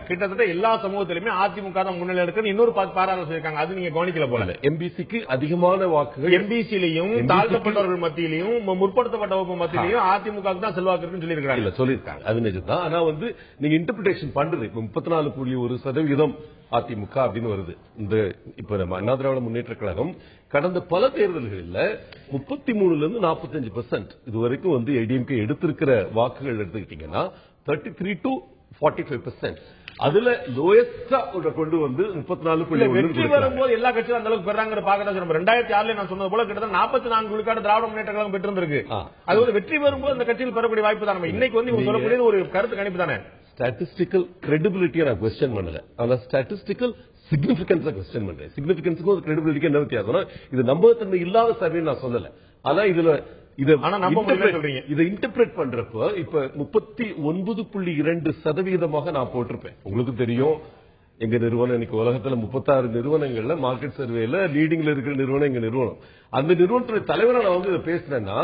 கிட்டத்தட்ட எல்லா சமூகத்திலுமே அதிமுக தான் முன்னிலை இருக்கு. இன்னொரு பாராளுமன்ற சொல்லிருக்காங்க, அது நீங்க கவனிக்கல போல. எம்பிசிக்கு அதிகமான வாக்குகள் எம்பிசிலையும் தாழ்த்தப்பட்டவர்கள் மத்தியிலையும் முற்படுத்தப்பட்ட வகுப்பு மத்தியிலையும் அதிமுக தான் செல்வாக்கு இருக்குன்னு சொல்லியிருக்காங்க. அது நிஜம்தான். ஆனா நீங்க இன்டர்பிரேஷன் பண்றது 34.1% அதிமுக அப்படின்னு வருது. இப்ப நம்ம அண்ணா திராவிட முன்னேற்ற கழகம் கடந்த பல தேர்தல்களில் 33% 45% இதுவரைக்கும் ஏடிஎம்கே எடுத்திருக்கிற வாக்குகள் எடுத்துக்கிட்டீங்கன்னா 33 to 45%. அதுல லோயஸ்டா கொண்டு 34.1 வெற்றி வரும்போது எல்லா கட்சியும் அந்த அளவுக்கு பெறாங்க பாக்கதான். 2006 நான் சொன்னது போல கிட்டத்தட்ட 44 விழுக்காடு திராவிட முன்னேற்ற கழகம் பெற்றிருந்திருக்கு. அது வெற்றி வரும்போது அந்த கட்சியில் பெறக்கூடிய வாய்ப்பு தான். இன்னைக்கு இவங்க சொல்லக்கூடியது ஒரு கருத்து கணிப்பு தானே. ஸ்டாட்டிஸ்டிக்கல் கிரெடிபிலிட்டியை நான் கொஸ்டின் பண்ணல, ஆனா ஸ்டாட்டிஸ்டிக்கல் சிக்னிபிகன்ஸ் கொஸ்டின் பண்றேன். சிக்னிபிகன்ஸுக்கும் கிரெடிபிலிட்டிக்கு என்ன வித்தியாசம்? இது நம்பகத்தன்மை இல்லாத சர்வே நான் சொல்லல. ஆனா இதை இன்டர்பிரேட் பண்றப்ப இப்ப 39.2% நான் போட்டிருப்பேன். உங்களுக்கு தெரியும், எங்க நிறுவனம் இன்னைக்கு உலகத்துல 36 நிறுவனங்கள்ல மார்க்கெட் சர்வேல லீடிங்ல இருக்கிற நிறுவனம் எங்க நிறுவனம். அந்த நிறுவனத்துடைய தலைவரை நான் இதை பேசுறேன்னா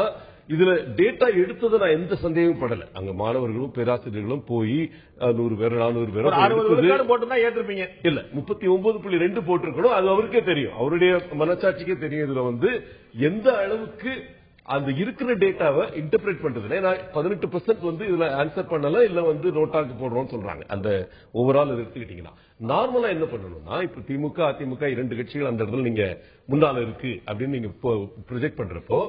இதுல டேட்டா எடுத்தது நான் எந்த சந்தேகமும் படல. அங்க மாணவர்களும் பேராசிரியர்களும் போய் 100 பேர் 400 பேர் ஏற்றிருப்பீங்க. இல்ல 39.2 போட்டிருக்கணும். அது அவருக்கே தெரியும், அவருடைய மனசாட்சிக்கே தெரியும். இதுல எந்த அளவுக்கு அந்த இருக்கிற டேட்டாவை இன்டர்பிரேட் பண்றதுல 18% இதுல ஆன்சர் பண்ணல, இல்ல நோட்டாக்கு போடுறோம்னு சொல்றாங்க. அந்த ஓவரால் எடுத்துக்கிட்டீங்கன்னா நார்மலா என்ன பண்ணணும்னா, இப்ப திமுக அதிமுக 2 கட்சிகள் அந்த இடத்துல நீங்க முன்னால இருக்கு அப்படின்னு நீங்க ப்ரொஜெக்ட் பண்றப்போ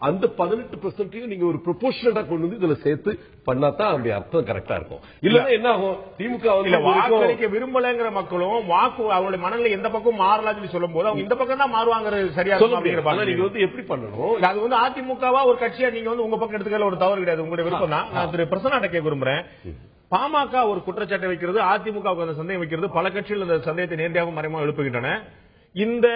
அந்த 18% நீங்க ஒரு ப்ரொபோர்ஷனலா கொண்டு இதுல சேர்த்து பண்ணாதான் அப்படி அர்த்தம் கரெக்டா இருக்கும். இல்ல என்ன ஆகும், திமுக வாக்களிக்க விரும்பலங்கிற மக்களும் வாக்கு அவங்களுடைய மனநிலை எந்த பக்கம் மாறலாம்னு சொல்லும் போது அவங்க இந்த பக்கம் தான் மாறுவாங்கிறது சரியா இருக்கும். நீங்க எப்படி பண்ணணும், அது அதிமுகவா ஒரு கட்சியா நீங்க உங்க பக்கம் எடுத்துக்கல ஒரு தவறு கிடையாது, உங்களுடைய விருப்பம் தான். நான் திரு பிரசன்னா கேட்க விரும்புறேன். பாமக ஒரு குற்றச்சாட்டை வைக்கிறது, அதிமுக அந்த சந்தேகம் வைக்கிறது, பல கட்சிகள் அந்த சந்தேகத்தை நேரடியாக மறைமுகமாக எழுப்புகின்றன. இந்த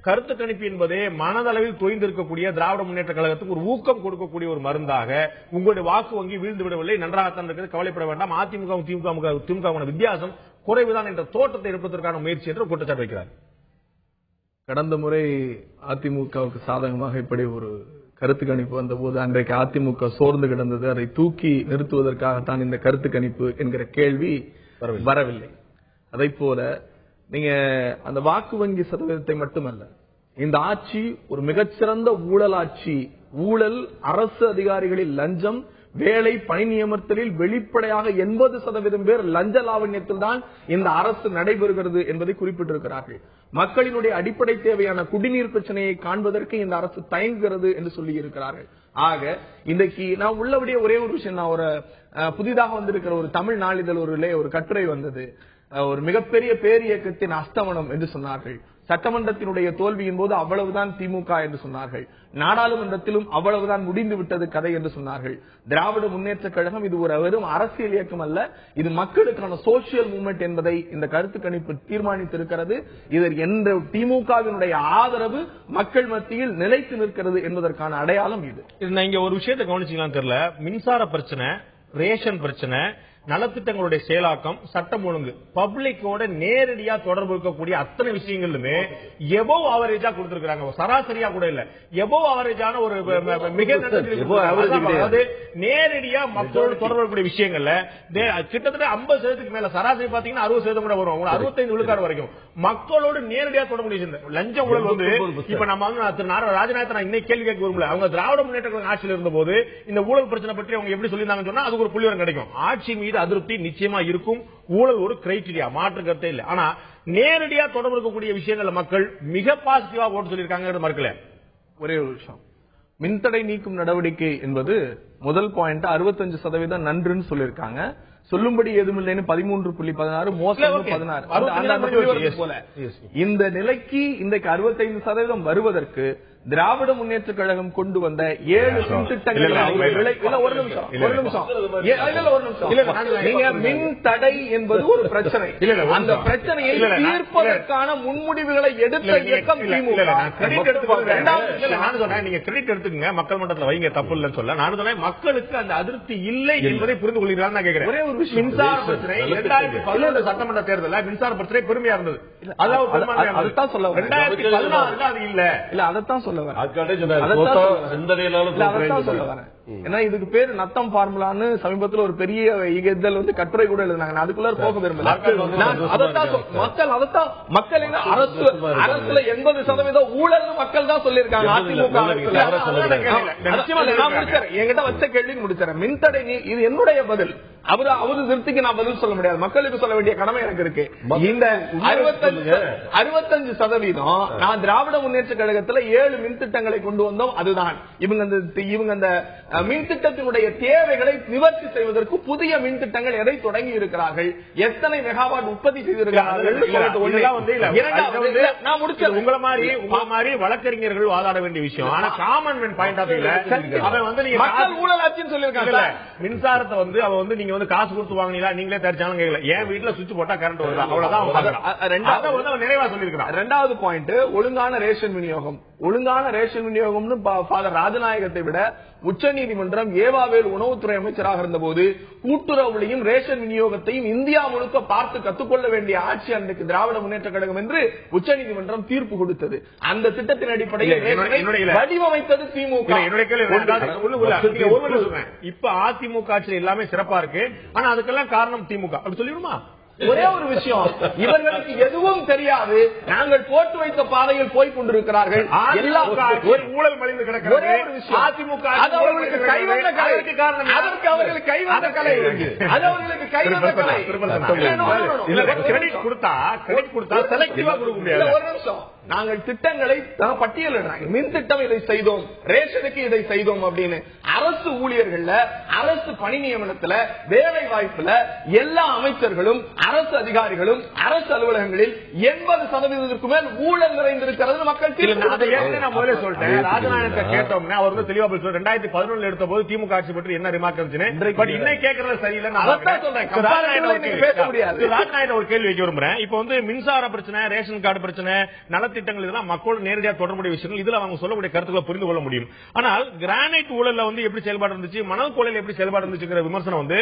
கருத்து கணிப்பு என்பதே மனதளவில் தொய்ந்திருக்கக்கூடிய திராவிட முன்னேற்ற கழகத்துக்கு ஒரு ஊக்கம் கொடுக்கக்கூடிய ஒரு மருந்தாக உங்களுடைய வாக்கு வங்கி வீழ்ந்து விடவில்லை, நன்றாகத்தான் இருக்கிறது, கவலைப்பட வேண்டாம், அதிமுக திமுக வித்தியாசம் குறைவுதான் என்ற தோற்றத்தை எடுப்பதற்கான முயற்சி என்று குற்றச்சாட்டு வைக்கிறார். கடந்த முறை அதிமுகவுக்கு சாதகமாக இப்படி ஒரு கருத்து கணிப்பு வந்தபோது அன்றைக்கு அதிமுக சோர்ந்து கிடந்தது. அதை தூக்கி நிறுத்துவதற்காகத்தான் இந்த கருத்து கணிப்பு என்கிற கேள்வி வரவில்லை. அதை போல நீங்க அந்த வாக்கு வங்கி சதவீதத்தை மட்டுமல்ல, இந்த ஆட்சி ஒரு மிகச்சிறந்த ஊழல் ஆட்சி. ஊழல், அரசு அதிகாரிகளில் லஞ்சம், வேலை பணி நியமனத்தில் வெளிப்படையாக 80% பேர் லஞ்ச லாவண்யத்தில் தான் இந்த அரசு நடைபெறுகிறது என்பதை குறிப்பிட்டிருக்கிறார்கள். மக்களினுடைய அடிப்படை தேவையான குடிநீர் பிரச்சனையை காண்பதற்கு இந்த அரசு தயங்குகிறது என்று சொல்லி இருக்கிறார்கள். ஆக இன்றைக்கு நான் உள்ளபடியே ஒரே ஒரு விஷயம், நான் ஒரு புதிதாக வந்திருக்கிற ஒரு தமிழ் நாளிதழ் ஒரு கட்டுரை வந்தது. ஒரு மிகப்பெரிய பேரியக்கத்தின் அஸ்தமனம் என்று சொன்னார்கள். சட்டமன்றத்தினுடைய தோல்வியின் போது அவ்வளவுதான் திமுக என்று சொன்னார்கள். நாடாளுமன்றத்திலும் அவ்வளவுதான் முடிந்து விட்டது கதை என்று சொன்னார்கள். திராவிட முன்னேற்ற கழகம் இது ஒரு வெறும் அரசியல் இயக்கம் அல்ல, இது மக்களுக்கான சோசியல் மூவ்மெண்ட் என்பதை இந்த கருத்து கணிப்பு தீர்மானித்திருக்கிறது. இதில் என்ற திமுகவினுடைய ஆதரவு மக்கள் மத்தியில் நிலைத்து நிற்கிறது என்பதற்கான அடையாளம் இது. இங்க ஒரு விஷயத்தை கவனிச்சீங்களான்னு தெரியல, மின்சார பிரச்சனை, ரேஷன் பிரச்சனை, நலத்திட்டங்களுடைய செயலாக்கம், சட்டம் ஒழுங்கு, பப்ளிக்கோட நேரடியா தொடர்பு இருக்கக்கூடிய அத்தனை விஷயங்களுமே எபோவ் ஆவரேஜா கொடுத்திருக்காங்க. சராசரியா கூட இல்ல, எபோவ் ஆவரேஜான ஒரு மிக அதாவது நேரடியா மக்களோட தொடர்பு இருக்கக்கூடிய விஷயங்கள்ல கிட்டத்தட்ட 50% மேல, சராசரி பாத்தீங்கன்னா 60% கூட வரும், 65 விழுக்காடு வரைக்கும் மக்களோடு நேரடியா தொடர்பு. லஞ்ச ஊழல் வந்து இப்ப நம்ம ராஜநாயகத்தை இன்னைக்கு கேள்வி கேட்க விரும்பல. அவங்க திராவிட முன்னேற்ற கழகம் ஆட்சியில் இருந்த போது இந்த ஊழல் பிரச்சனை பற்றி அவங்க எப்படி சொல்லியிருந்தாங்கன்னு சொன்னா அதுக்கு ஒரு புள்ளிவரம் கிடைக்கும். ஆட்சி மீது அதிருப்தி நிச்சயமா இருக்கும். ஊழல் ஒரு கிரைட்டீரியா, மாற்று கருத்தே இல்லை. ஆனா நேரடியா தொடர்பு இருக்கக்கூடிய விஷயங்கள் மக்கள் மிக பாசிட்டிவா ஓட்டு சொல்லியிருக்காங்க. மறுக்கல. ஒரே ஒரு விஷயம், மின்தடை நீக்கும் நடவடிக்கை என்பது முதல் பாயிண்ட் 65% நன்றுன்னு சொல்லியிருக்காங்க. சொல்லும்படி எதுமில்லைன்னு 13.16, மோசம் 16 போல. இந்த நிலைக்கு இன்றைக்கு 65% வருவதற்கு திராவிட முன்னேற்ற கழகம் கொண்டு வந்த 7 திட்டங்கள். ஒரு நிமிஷம், நீங்க மின் தடை என்பது ஒரு பிரச்சனை. அந்த பிரச்சனையை தீர்ப்பதற்கான முன்முடிவுகளை எடுத்த இயக்கம் திமுக. நீங்க கிரெடிட் எடுத்துக்கங்க, மக்கள் மன்றத்தில் வைங்க, தப்பு இல்லைன்னு சொல்ல. நான் சொன்னேன் மக்களுக்கு அந்த அதிருப்தி இல்லை என்பதை புரிந்து கொள்கிறார். நான் கேட்கிறேன், ஒரே ஒரு விஷயம், மின்சார பிரச்சனை 2017 சட்டமன்ற தேர்தலில் மின்சார பிரச்சனை பெருமையா இருந்தது. அதான் சொல்ல 2016 அது இல்ல. அதைத்தான் சொல்ல ஏன்னா இதுக்கு பேரு நத்தம் பார்முலான்னு சமீபத்தில் ஒரு பெரிய இதழ் வந்து கட்டுரை கூட எழுதினாங்க. அதுக்குள்ள போக விரும்பல. மக்கள் அதைத்தான் மக்கள் அரசுல 80% ஊழல் மக்கள் தான் சொல்லியிருக்காங்க. அதிமுக என்கிட்ட வச்ச கேள்வி முடிச்சிடறேன். மின்தடை இது என்னுடைய பதில். அவரு திருப்திக்கு நான் பதில் சொல்ல முடியாது. மக்களுக்கு சொல்ல வேண்டிய கடமை எனக்கு இருக்கு. இந்த 65% நான் திராவிட முன்னேற்ற கழகத்தில் 7 மின் திட்டங்களை கொண்டு வந்தோம். அதுதான் இவங்க அந்த மின் திட்டத்தினுடைய தேவைகளை நிவர்த்தி செய்வதற்கு புதிய மின் திட்டங்கள் எதை தொடங்கி இருக்கிறார்கள், எத்தனை மெகாவாட் உற்பத்தி செய்திருக்கிறார்கள். உங்களை மாதிரி வழக்கறிஞர்கள் வாதாட வேண்டிய விஷயம். ஆனா காமன் மேன் பாயிண்ட் ஆஃப் வியூல அவன் வந்து நீங்க மக்கள் ஊழலாட்சின்னு சொல்லிருக்காங்க. மின்சாரத்தை வந்து அவன் வந்து நீங்க வந்து காசு கொடுத்து வாங்கினீங்களா, நீங்களே தரிச்சாலும் கேட்கல. என் வீட்டுல சுவிட்ச் போட்டா கரண்ட் வருதா, அவ்வளவுதான் நிறைவா சொல்லிருக்கான். 2வது பாயிண்ட், ஒழுங்கான ரேஷன் விநியோகம். ஒழுங்கான ரேஷன் விநியோகம்னு ஃபாதர் ராஜநாயகத்தை விட உச்சநீதிமன்றம் ஏவாவேல் உணவுத்துறை அமைச்சராக இருந்த போது கூட்டுறவுலையும் ரேஷன் விநியோகத்தையும் இந்தியா முழுக்க பார்த்து கத்துக்கொள்ள வேண்டிய ஆட்சி அன்றைக்கு திராவிட முன்னேற்ற கழகம் என்று உச்சநீதிமன்றம் தீர்ப்பு கொடுத்தது. அந்த திட்டத்தின் அடிப்படையில் வடிவமைத்தது திமுக. இப்ப அதிமுக ஆட்சியில் எல்லாமே சிறப்பா இருக்கு, ஆனா அதுக்கெல்லாம் காரணம் திமுக அப்படி சொல்லிடுமா? ஒரே ஒரு விஷயம், இவர்களுக்கு எதுவும் தெரியாது. நாங்கள் போட்டு வைத்த பாதையில் போய் கொண்டிருக்கிறார்கள். ஊழல் மலிந்து கிடக்கிறது. ஒரே ஒரு விஷயம், அதிமுக அது அவர்களுக்கு கைவந்த கலைக்கு காரணம். அதற்கு அவர்களுக்கு கைவந்த கலை இருக்கு. அது அவர்களுக்கு கைவந்த கலை. கிரெடிட் கொடுத்தா செலக்டிவா கொடுக்க முடியாது. ஒரு நிமிஷம், நாங்கள் திட்டங்களை பட்டியலிடுறாங்க. மின் திட்டம் இதை செய்தோம், ரேஷனுக்கு இதை செய்தோம் அப்படின்னு. அரசு ஊழியர்கள்ல, அரசு பணி நியமனத்துல, வேலை வாய்ப்புல எல்லா அமைச்சர்களும் அரசு அதிகாரிகளும் அரசு அலுவலகங்களில் 80% மேல் ஊழல் நிறைந்திருக்கிறது. மக்கள் முதல்ல சொல்லிட்டேன். ராஜநாயகத்தை கேட்டோம்னா அவர் வந்து தெளிவா போய் 2011 எடுத்த போது திமுக ஆட்சி பற்றி என்ன ரிமார்க் இருந்துச்சு, பட் இன்னைக்கு கேட்கறது சரியில்லை. ராஜநாயகன் ஒரு கேள்வி வைக்க விரும்புறேன். இப்ப வந்து மின்சார பிரச்சனை, ரேஷன் கார்டு பிரச்சனை, நலத்திட்டங்கள், இதெல்லாம் மக்களோடு நேரடியாக தொடர்புடைய விஷயங்கள். இதுல அவங்க சொல்லக்கூடிய கருத்துக்களை புரிந்து கொள்ள முடியும். ஆனால் கிரானைட் ஊழல்ல வந்து எப்படி செயல்பாடு இருந்துச்சு, மணல் கொள்ளையில் எப்படி செயல்பாடு இருந்துச்சுங்கிற விமர்சனம் வந்து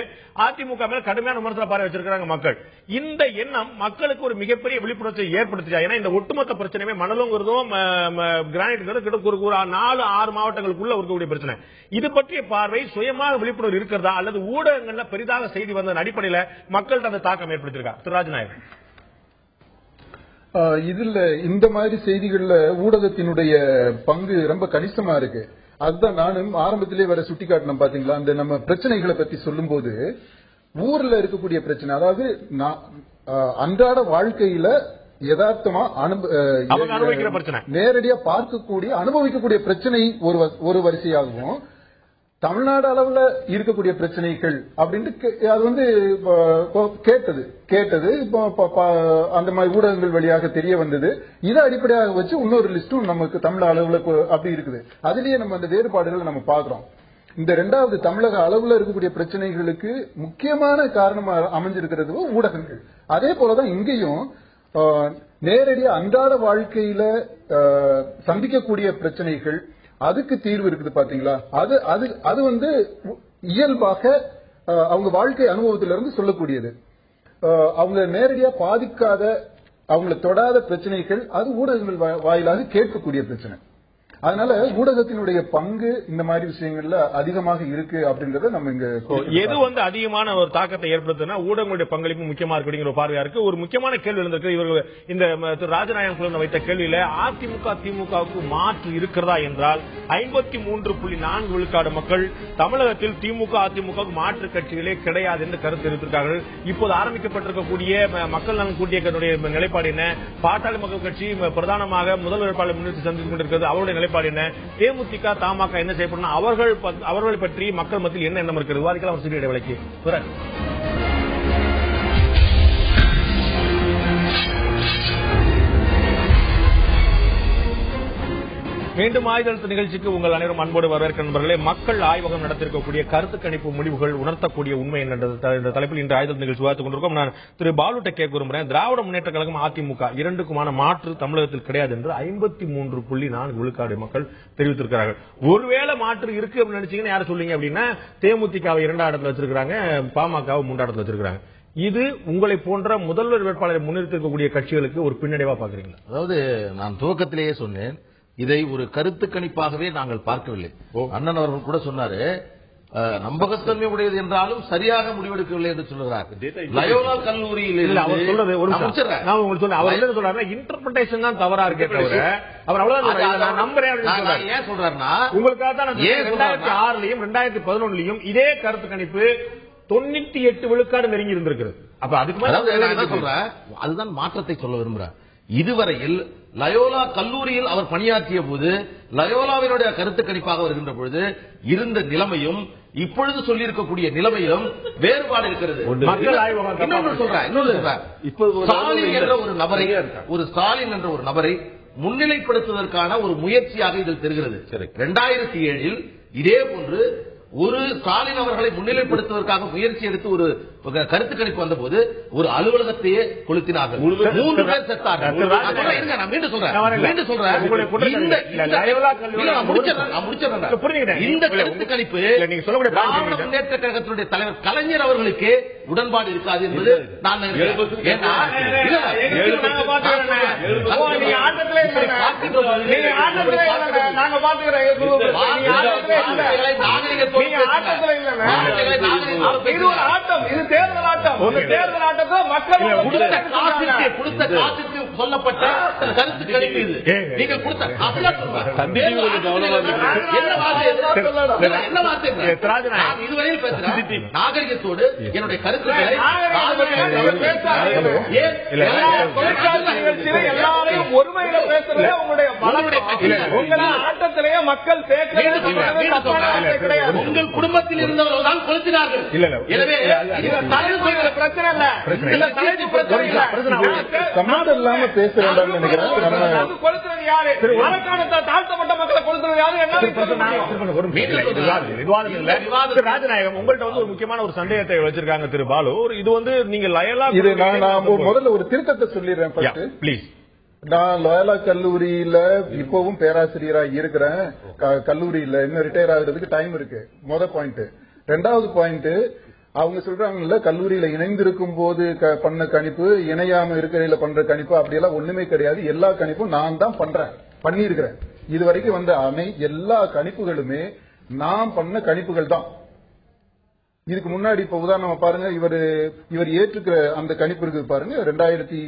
அதிமுக மேல கடுமையான விமர்சன பார்வை வச்சிருக்காங்க மக்கள். இந்த எண்ணம் மக்களுக்கு ஒரு மிகப்பெரிய விழிப்புணர்ச்சியை ஏற்படுத்துச்சா? ஏன்னா இந்த ஒட்டுமொத்த பிரச்சனையுமே மணலுங்கிறதும் கிரானைட் ஒரு 4-6 மாவட்டங்களுக்குள்ள இருக்கக்கூடிய பிரச்சனை. இது பற்றிய பார்வை சுயமாக விழிப்புணர்வு இருக்கிறதா, அல்லது ஊடகங்கள்ல பெரிதாக செய்தி வந்த அடிப்படையில் மக்கள்கிட்ட அந்த தாக்கம் ஏற்படுத்தியிருக்கா? திரு ராஜநாயகன், இதுல இந்த மாதிரி செய்திகள்ல ஊடகத்தினுடைய பங்கு ரொம்ப கணிசமா இருக்கு. அதுதான் நானும் ஆரம்பத்திலே வர சுட்டி காட்டினோம். பாத்தீங்களா, அந்த நம்ம பிரச்சனைகளை பத்தி சொல்லும் போது ஊர்ல இருக்கக்கூடிய பிரச்சனை, அதாவது அன்றாட வாழ்க்கையில யதார்த்தமா நேரடியா பார்க்கக்கூடிய அனுபவிக்கக்கூடிய பிரச்சனை ஒரு வரிசையாகவும், தமிழ்நாடு அளவுல இருக்கக்கூடிய பிரச்சனைகள் அப்படின்ட்டு அது வந்து கேட்டது அந்த மாதிரி ஊடகங்கள் வழியாக தெரிய வந்தது. இதை அடிப்படையாக வச்சு இன்னொரு லிஸ்டும் நமக்கு தமிழ் அளவுல அப்படி இருக்குது. அதுலயே நம்ம அந்த வேறுபாடுகளை நம்ம பாக்குறோம். இந்த 2வது தமிழக அளவுல இருக்கக்கூடிய பிரச்சனைகளுக்கு முக்கியமான காரணமா அமைஞ்சிருக்கிறது ஊடகங்கள். அதே போலதான் இங்கேயும் நேரடியா அன்றாட வாழ்க்கையில சந்திக்கக்கூடிய பிரச்சனைகள், அதுக்கு தீர்வு இருக்குது. பாத்தீங்களா, அது வந்து இயல்பாக அவங்க வாழ்க்கை அனுபவத்திலிருந்து சொல்லக்கூடியது. அவங்க நேரடியா பாதிக்காத, அவங்களை தொடாத பிரச்சனைகள் அது ஊடகங்கள் வாயிலாக கேட்கக்கூடிய பிரச்சனை. அதனால ஊடகத்தினுடைய பங்கு இந்த மாதிரி விஷயங்கள்ல அதிகமாக இருக்கு அப்படின்றத நம்ம இங்க எது வந்து அதிகமான ஒரு தாக்கத்தை ஏற்படுத்துனா ஊடகங்களுடைய பங்களிப்பு முக்கியமா இருக்குங்கிற பார்வையா இருக்கு. ஒரு முக்கியமான கேள்வி இருந்திருக்கு. இவர்கள் இந்த ராஜநாயகம் வைத்த கேள்வியில அதிமுக திமுகவுக்கு மாற்று இருக்கிறதா என்றால் 53.4 விழுக்காடு மக்கள் தமிழகத்தில் திமுக அதிமுகவுக்கு மாற்று கட்சிகளே கிடையாது என்று கருத்து தெரிவித்திருக்கார்கள். இப்போது ஆரம்பிக்கப்பட்டிருக்கக்கூடிய மக்கள் நலன் கூட்டிய நிலைப்பாடு என்ன? பாட்டாளி மக்கள் கட்சி பிரதானமாக முதல் வேட்பாளர் முன்னிறுத்தி சந்தித்துக் கொண்டிருக்கிறது. அவருடைய நிலைப்பாடு என்ன? தேமுதிக தமாக என்ன செய்யப்படும்? அவர்களை பற்றி மக்கள் மத்தியில் என்ன எண்ணம் இருக்கிறது? விவாதிக்கலாம். சிறிய இடைவெளிக்கு பிறகு மீண்டும் ஆய்தெழுத்து நிகழ்ச்சிக்கு உங்கள் அனைவரும் அன்போடு வரவேற்கிற நண்பர்களே. மக்கள் ஆய்வகம் நடத்திருக்கக்கூடிய கருத்து கணிப்பு முடிவுகள் உணர்த்தக்கூடிய உண்மை என்ற தலைப்பில் இன்று ஆய்தெழுத்து நிகழ்ச்சி விவாதித்துக் கொண்டிருக்கோம். நான் திரு பாலுட்ட கேட்க விரும்புகிறேன். திராவிட முன்னேற்ற கழகம் அதிமுக இரண்டுக்குமான மாற்று தமிழகத்தில் கிடையாது என்று 53.4 விழுக்காடு மக்கள் தெரிவித்திருக்கிறார்கள். ஒருவேளை மாற்று இருக்கு அப்படின்னு நினைச்சீங்கன்னா யாரும் சொல்லுங்க அப்படின்னா தேமுதிகவை 2ஆம் இடத்துல வச்சிருக்காங்க, பாமகவை 3ஆம் இடத்துல வச்சிருக்காங்க. இது உங்களை போன்ற முதல்வர் வேட்பாளரை முன்னிறுத்திருக்கக்கூடிய கட்சிகளுக்கு ஒரு பின்னடைவா பாக்குறீங்களா? அதாவது நான் துவக்கத்திலேயே சொன்னேன், இதை ஒரு கருத்து கணிப்பாகவே நாங்கள் பார்க்கவில்லை. அண்ணன் அவர்கள் கூட சொன்னாரு, நம்பகத்தன்மை உடையது என்றாலும் சரியாக முடிவெடுக்கவில்லை என்று சொல்லுகிறார். லயோலா கல்லூரியில் அவர் சொல்றது ஒரு நான் உங்களுக்கு சொல்றேன். அவர் என்ன சொல்றாரு, இன்டர்பிரேஷன் தான் தவறா இருக்கே தவிர அவர் அவ்வளவுதான் நம்புறேன். ஏன் சொல்றாருன்னா உங்களுக்காக தான் 2006லயும் 2011லயும் இதே கருத்து கணிப்பு 98 விழுக்காடு நெருங்கி இருந்திருக்கிறது. அப்ப அதுக்கு மேல சொல்றேன், அதுதான் மாற்றத்தை சொல்ல விரும்புறேன். இதுவரையில் லயோலா கல்லூரியில் அவர் பணியாற்றிய போது லயோலாவினுடைய கருத்து கணிப்பாக வருகின்ற பொழுது இருந்த நிலைமையும் இப்பொழுது சொல்லியிருக்கக்கூடிய நிலைமையிலும் வேறுபாடு இருக்கிறது. ஸ்டாலின் என்ற ஒரு நபரை முன்னிலைப்படுத்துவதற்கான ஒரு முயற்சியாக இதில் தெரிகிறது. 2007 இதே போன்று ஒரு ஸ்டாலின் அவர்களை முன்னிலைப்படுத்துவதற்காக முயற்சி எடுத்து ஒரு கருத்து கணிப்பு வந்த போது ஒரு அலுவலகத்தையே கொளுத்தினார்கள். 3 பேர் செத்தார்கள். இந்த கருத்து கணிப்பு திராவிட முன்னேற்ற கழகத்தினுடைய தலைவர் கலைஞர் அவர்களுக்கு உடன்பாடு இருக்காது என்பது நான் சொல்லப்பட்ட கருத்து கணிப்பு இது. நீங்கள் கொடுத்த இதுவரையில் பேசுகிறேன் நாகரிகத்தோடு என்னுடைய கருத்துக்களை எல்லாரையும் ஒருமையில பேசுறது உங்களுடைய ஆட்டத்திலேயே மக்கள் உங்கள் குடும்பத்தில் இருந்தவர்கள் தான் கொளுத்தினார்கள். எனவே பிரச்சனை இல்ல, சம்மந்தம் இல்லாம பேச வேண்டாம் நினைக்கிறேன். கொளுத்துறது யாரு? தாழ்த்தப்பட்ட மக்களை கொளுத்துறது யாரு? ராஜநாயகம் உங்கள்கிட்ட வந்து ஒரு முக்கியமான ஒரு சந்தேகத்தை வச்சிருக்காங்க திரு பாலு. இது வந்து நீங்க லயலா முதல்ல ஒரு திருத்தத்தை சொல்லிடுறேன் பிளீஸ். நான் லயோலா கல்லூரியில இப்பவும் பேராசிரியரா இருக்கிறேன். கல்லூரியில இன்னும் ரிட்டையர் ஆகுறதுக்கு டைம் இருக்கு. முதல் பாயிண்ட். 2வது பாயிண்ட், அவங்க சொல்றாங்கல்ல கல்லூரியில இணைந்திருக்கும் போது பண்ண கணிப்பு, இணையாம இருக்கிற பண்ற கணிப்பு அப்படியெல்லாம் ஒண்ணுமே கிடையாது. எல்லா கணிப்பும் நான் தான் பண்ணிருக்கிறேன். இது வரைக்கும் வந்த எல்லா கணிப்புகளுமே நான் பண்ண கணிப்புகள் தான். இதுக்கு முன்னாடி இப்ப உதாரணமா பாருங்க, இவர் ஏற்றுக்கிற அந்த கணிப்பு இருக்கு பாருங்க. 2008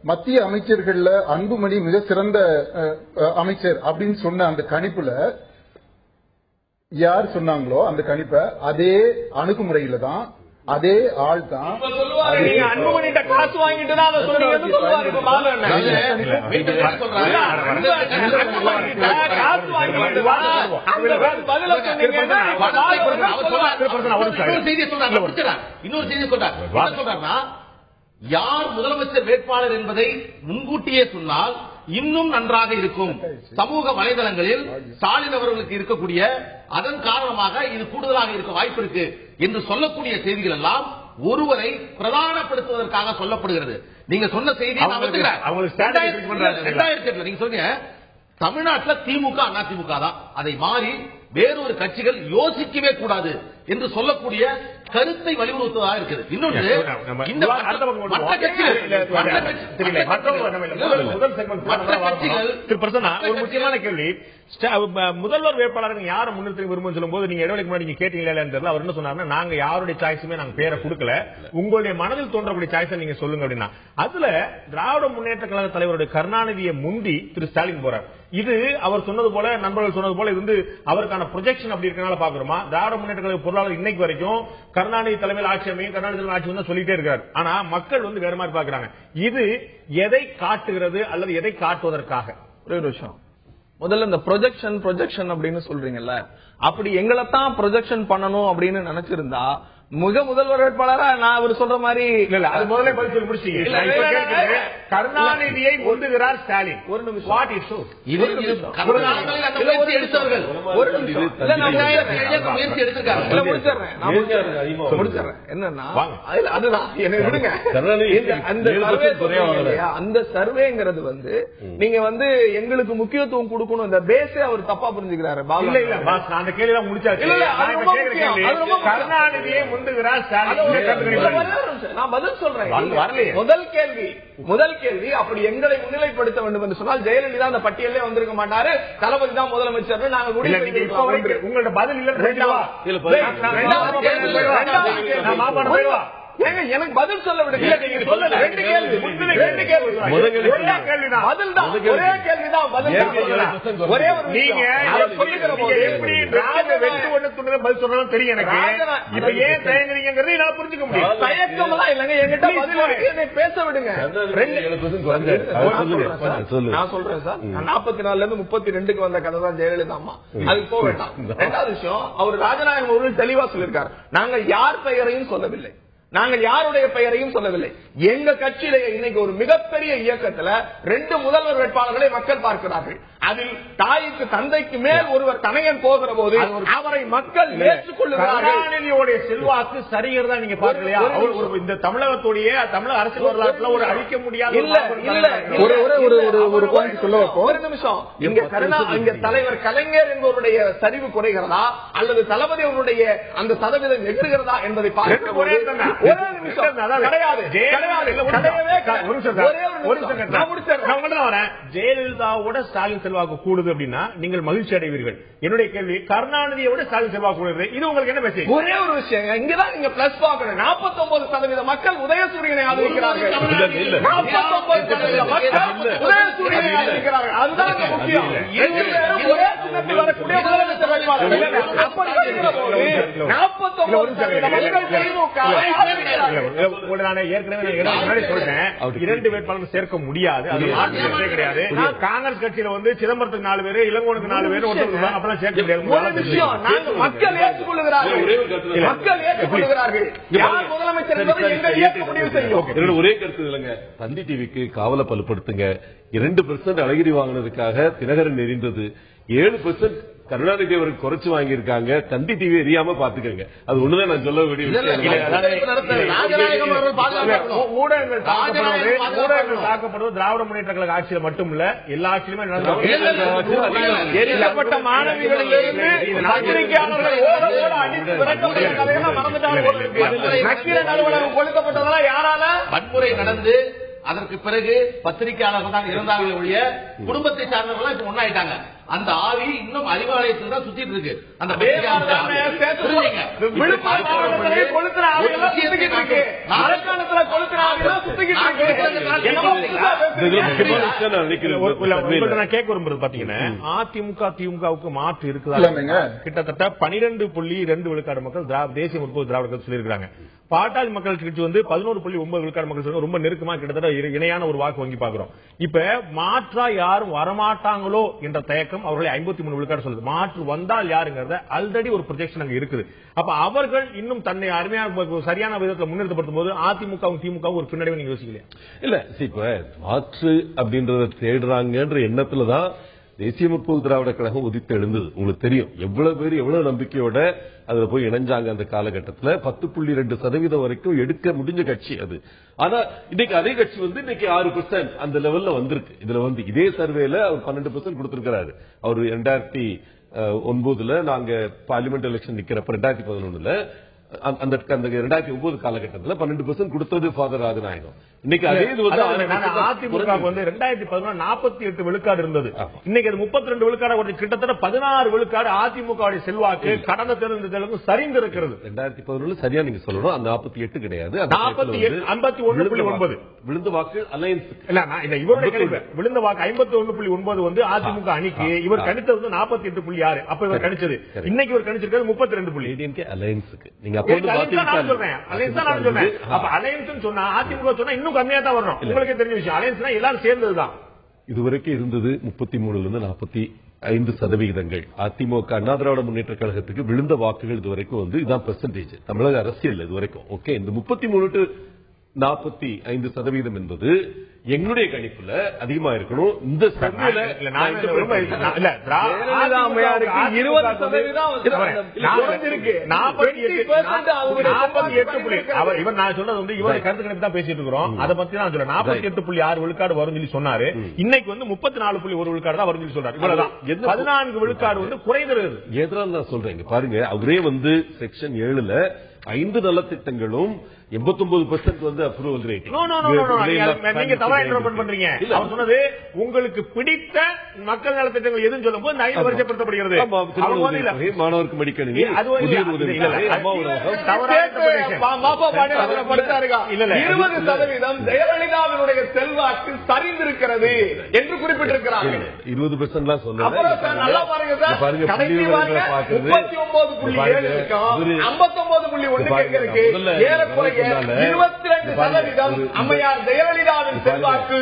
மத்திய அமைச்சர்கள்ல அன்புமணி மிக சிறந்த அமைச்சர் அப்படின்னு சொன்ன அந்த கணிப்புல யார் சொன்னாங்களோ அந்த கணிப்பை அதே அணுகுமுறையில தான், அதே ஆள் தான். அன்புமணிட்ட காசு வாங்கிட்டு தான் இன்னொரு செய்தி சொல்றாருன்னா, யார் முதலமைச்சர் வேட்பாளர் என்பதை முன்கூட்டியே சொன்னால் இன்னும் நன்றாக இருக்கும். சமூக வலைதளங்களில் ஸ்டாலின் அவர்களுக்கு இருக்கக்கூடிய அதன் காரணமாக இது கூடுதலாக இருக்க வாய்ப்பு இருக்கு என்று சொல்லக்கூடிய செய்திகள் எல்லாம் ஒருவரை பிரதானப்படுத்துவதற்காக சொல்லப்படுகிறது. நீங்க சொன்ன செய்தி 2008 நீங்க சொன்னீங்க தமிழ்நாட்டில் திமுக அதிமுக தான், அதை மாறி வேறொரு கட்சிகள் யோசிக்கவே கூடாது என்று சொல்லக்கூடிய கருத்தை வலியுறுத்துவதாக இருக்குது. இன்னொன்று, இந்த மற்ற கட்சிகள் ஒரு முக்கியமான கேள்வி, முதல்வர் வேட்பாளர்கள் யாரை முன்னிறுத்த விரும்பும் சொல்லும் போது நீங்க இடைவெளிக்கு முன்னாடி நீங்க கேட்டீங்களா தெரியல. அவர் என்ன சொன்னாருன்னா, நாங்க யாருடைய சாய்ஸுமே நாங்க பேரை கொடுக்கல, உங்களுடைய மனதில் தோன்றக்கூடிய சாய்ஸை நீங்க சொல்லுங்க அப்படின்னா, அதுல திராவிட முன்னேற்ற கழக தலைவருடைய கருணாநிதியை முந்தி திரு ஸ்டாலின் போறார். இது அவர் சொன்னது போல, நண்பர்கள் சொன்னது போல, இது வந்து அவருக்கான ப்ரொஜெக்ஷன் அப்படி இருக்கனால பாக்குறோமா? திராவிட முன்னேற்ற கழக பொருளாளர் இன்னைக்கு வரைக்கும் கருணாநிதி தலைமையில் ஆட்சி அமையும், கருணாநிதி தலைமையில் ஆட்சி வந்து சொல்லிட்டே இருக்காரு. ஆனா மக்கள் வந்து வேற மாதிரி பாக்குறாங்க. இது எதை காட்டுகிறது அல்லது எதை காட்டுவதற்காக? ஒரே ஒரு விஷயம், முதல்ல இந்த ப்ரொஜெக்ஷன் அப்படின்னு சொல்றீங்கல்ல, அப்படி எங்களை தான் ப்ரொஜெக்ஷன் பண்ணணும் அப்படின்னு நினைச்சிருந்தா முதல்வர் வேட்பாளரா நான் அவர் சொல்ற மாதிரி அது முதல்ல பதில் சொல்லி முடிச்சீங்க. கருணாநிதியை முந்துகிறார் ஸ்டாலின். ஒரு நிமிஷம், வாட் இஸ் ஷோ? என்னன்னா அந்த சர்வேங்கிறது வந்து நீங்க வந்து எங்களுக்கு முக்கியத்துவம் கொடுக்கணும், இந்த பேஸே அவர் தப்பா புரிஞ்சுக்கிறாரு. இல்ல இல்ல, அந்த கேள்வி தான் முடிச்சாச்சு. கருணாநிதியை நான் பதில் சொல்றேன். முதல் கேள்வி அப்படி எங்களை முன்னிலைப்படுத்த வேண்டும் என்று சொன்னால் ஜெயலலிதா அந்த பட்டியலே வந்திருக்க மாட்டாரு, தளபதி தான் முதலமைச்சர். நாங்கள் உங்களோட பதில் இல்ல. எனக்கு பதில் சொல்ல விடுங்க. ரெண்டு கேள்வி, ரெண்டு கேள்வி, ஒரே கேள்விதான் பதில். ஒரே ஒரு நீங்க எப்படி பதில் சொல்றதும் தெரியும் எனக்கு. இப்ப ஏன் தயங்குறீங்கிறது என்னால புரிஞ்சுக்க முடியும். தயக்கமெல்லாம் இல்லைங்க, என்கிட்ட பதில் பேச விடுங்க. நான் சொல்றேன் சார், 44 இருந்து 32க்கு வந்த கதை தான் ஜெயலலிதா அம்மா, அதுக்கு போக வேண்டாம். ரெண்டாவது விஷயம், அவர் ராஜநாயகம் அவர்கள் தெளிவா சொல்லியிருக்காரு, நாங்கள் யார் பெயரையும் சொல்லவில்லை, நாங்கள் யாருடைய பெயரையும் சொல்லவில்லை. எங்க கட்சியிலேயே இன்னைக்கு ஒரு மிகப்பெரிய இயக்கத்துல 2 முதல்வர் வேட்பாளர்களை மக்கள் பார்க்கிறார்கள். அதில் தாய்க்கு தந்தைக்கு மேல் ஒருவர் தனையன் போகிற போது அவரை மக்கள் ஏற்றுக்கொள்ளுகிறார்கள். செல்வாக்கு சரிகிறதா நீங்க பார்க்கலையா? இந்த தமிழகத்துடைய தமிழக அரசியல் வரலாற்றுல ஒரு அழிக்க முடியாத ஒரு நிமிஷம், இங்க தலைவர் கலைஞர் என்பவருடைய சரிவு குறைகிறதா அல்லது தளபதி அவருடைய அந்த சதவீதம் எதிர்கிறதா என்பதை பார்க்க ஜெயலலிதாவோட ஸ்டாலின் செல்வாக்கு கூடுது அப்படின்னா நீங்கள் மகிழ்ச்சி அடைவீர்கள். என்னுடைய கேள்வி, கருணாநிதியோட ஸ்டாலின் செல்வாக்கு கூடுது, இது உங்களுக்கு என்ன மெசேஜ்? ஒரே ஒரு விஷயம், இங்கதான் நீங்க பிளஸ் பார்க்கணும். 49% மக்கள் உதயசூரியனை ஆதரிக்கிறார்கள். 49% மக்கள் உதயசூரியனை ஆதரிக்கிறார்கள். அதுதான் முக்கியம். ஒரே சின்னத்தில் வரக்கூடிய முதலமைச்சர் வேட்பாளர். அப்படி வருகிற போது 49% மக்கள் இரண்டு வேட்பாளர்கள் சேர்க்க முடியாது, அது கிடையாது. காங்கிரஸ் கட்சியில வந்து சிதம்பரத்துக்கு 4 பேரு, இளங்கோனுக்கு 4 பேரு அப்பெல்லாம் சேர்க்க முடியாது. மக்கள் ஏற்றுக்கொள்ளுகிறார்கள். யார் முதலமைச்சர் என்பதை எங்கள் இயக்கம் முடிவு செய்யும். ஒரே கருத்து இல்லைங்க, தந்தி டிவிக்கு காவலை பலுப்படுத்துங்க. 2% அழகிரி வாங்கினதுக்காக தினகரன் எரிந்தது, 7% கருணாநிதி அவர்கள் குறைச்சு வாங்கியிருக்காங்க. தந்தி டிவி எரியாம பாத்துக்கங்க. அது ஒண்ணுதான் நான் சொல்ல வேண்டிய ஊடகங்கள் தாக்கப்படுவது திராவிட முன்னேற்ற கழக ஆட்சியில மட்டும் இல்ல, எல்லா ஆட்சியிலுமே எரிக்கப்பட்ட மாணவிகளிலிருந்து கொளுத்தப்பட்டதெல்லாம் யாரால வன்முறை நடந்து அதற்கு பிறகு பத்திரிகையாளர்கள் தான் இருந்தார்கள் ஒழிய குடும்பத்தை சார்ந்தவர்கள் இப்ப ஒன்னாயிட்டாங்க. அந்த ஆவி இன்னும் அறிவாலயத்தில் தான் சுத்திட்டு இருக்கு. அந்த கேட்க விரும்புறது பாத்தீங்கன்னா, அதிமுக திமுகவுக்கு மாற்று இருக்குதா? கிட்டத்தட்ட 12.2 விழுக்காடு மக்கள் தேசிய முற்போக்கு திராவிட கட்சி சொல்லியிருக்காங்க. பாட்டாளி மக்கள் கட்சி வந்து 11.9 விழுக்காடு மக்கள் ரொம்ப நெருக்கமா கிட்டத்தட்ட இணையான ஒரு வாக்கு வங்கி பாக்குறோம். இப்ப மாற்றா யாரும் வரமாட்டாங்களோ என்ற தயக்கம் அவர்களை 53 விழுக்காடு சொல்லுது. மாற்று வந்தால் யாருங்கிறத ஆல்ரெடி ஒரு ப்ரொஜெக்ஷன் அங்க இருக்குது. அப்ப அவர்கள் இன்னும் தன்னை அருமையான சரியான விதத்தில் முன்னிறுத்தப்படும் போது அதிமுகவும் திமுகவும் ஒரு பின்னடைவை நீங்க யோசிக்கலையா? இல்ல, இப்ப மாற்று அப்படின்றத தேடுறாங்கன்ற எண்ணத்துலதான் தேசிய முற்போக்கு திராவிட கழகம் உதித்து எழுந்தது. உங்களுக்கு தெரியும் எவ்வளவு பேர் எவ்வளவு நம்பிக்கையோட அதுல போய் இணைஞ்சாங்க. அந்த காலகட்டத்தில் 10.2% வரைக்கும் எடுக்க முடிஞ்ச கட்சி அது. ஆனா இன்னைக்கு அதே கட்சி இன்னைக்கு 6% அந்த லெவல்ல வந்திருக்கு. இதுல இதே சர்வேல அவர் 12% கொடுத்திருக்கிறாரு. அவர் 2009 நாங்க பார்லிமெண்ட் எலெக்ஷன் நிக்கிறப்ப 2011 அந்த 2009 காலகட்டத்தில் 12% கொடுத்தது ஃபாதர் ராஜநாயகம். இன்னைக்கு அதே இது அதிமுக 2011 48 விழுக்காடு இருந்தது. இன்னைக்கு அது 32 விழுக்காடு, கிட்டத்தட்ட 16 விழுக்காடு அதிமுக செல்வாக்கு கடந்த தேர்தலுக்கு சரிந்து இருக்கிறது. 2011 சரியா நீங்க சொல்லணும். அந்த 48 கிடையாது, 51.9 விழுந்த வாக்கு அலையன்ஸ் இல்ல. இவருடைய கணிப்பு விழுந்த வாக்கு 51.9 அதிமுக அணிக்கு. இவர் கணித்தது 48.6. அப்ப இவர் கணிச்சது. இன்னைக்கு இவர் கணிச்சிருக்கிறது 32. அலையன்ஸுக்கு நீங்க அதிமுக சொன்னா இன்னும் கம்மியா தான் வரணும். உங்களுக்கு தெரிஞ்ச விஷயம். அலையன்ஸ்னா எல்லாரும் சேர்ந்ததுதான். இதுவரைக்கும் இருந்தது 33 45%. அதிமுக அண்ணா திராவிட முன்னேற்ற கழகத்துக்கு விழுந்த வாக்குகள் இதுவரைக்கும் இதுதான் பெர்சன்டேஜ் தமிழக அரசியல் இதுவரைக்கும். ஓகே, இந்த 33 45% என்பது எங்களுடைய கணிப்புல அதிகமா இருக்கணும். இந்த சர்வேல 48.6 விழுக்காடு வரும் சொல்லி சொன்னாரு. இன்னைக்கு 34.1 விழுக்காடு தான் வரும் சொல்லி சொல்றாரு. 14 விழுக்காடு குறைந்திருக்கிறது. எதிராக நான் சொல்றேன். பாருங்க, அவரே செக்ஷன் 7ல 5 நலத்திட்டங்களும் 89% அப்ரூவல் ரேட். நீங்க தவறா இன்டர்பிரட் பண்றீங்க. அவர் சொன்னது உங்களுக்கு பிடித்த மக்கள் நலத்திட்டங்கள் எதுன்னு சொல்லும்போது 5 வரிசைப்படுத்தப்படுகிறது. மாணவருக்கு மடிக்கணும். ஜெயலலிதாவினுடைய செல்வாக்கு சரிந்திருக்கிறது என்று குறிப்பிட்டிருக்கிறாங்க. 20% சொன்னாங்க. 22% அம்மையார் ஜெயலலிதாவின் செல்வாக்கு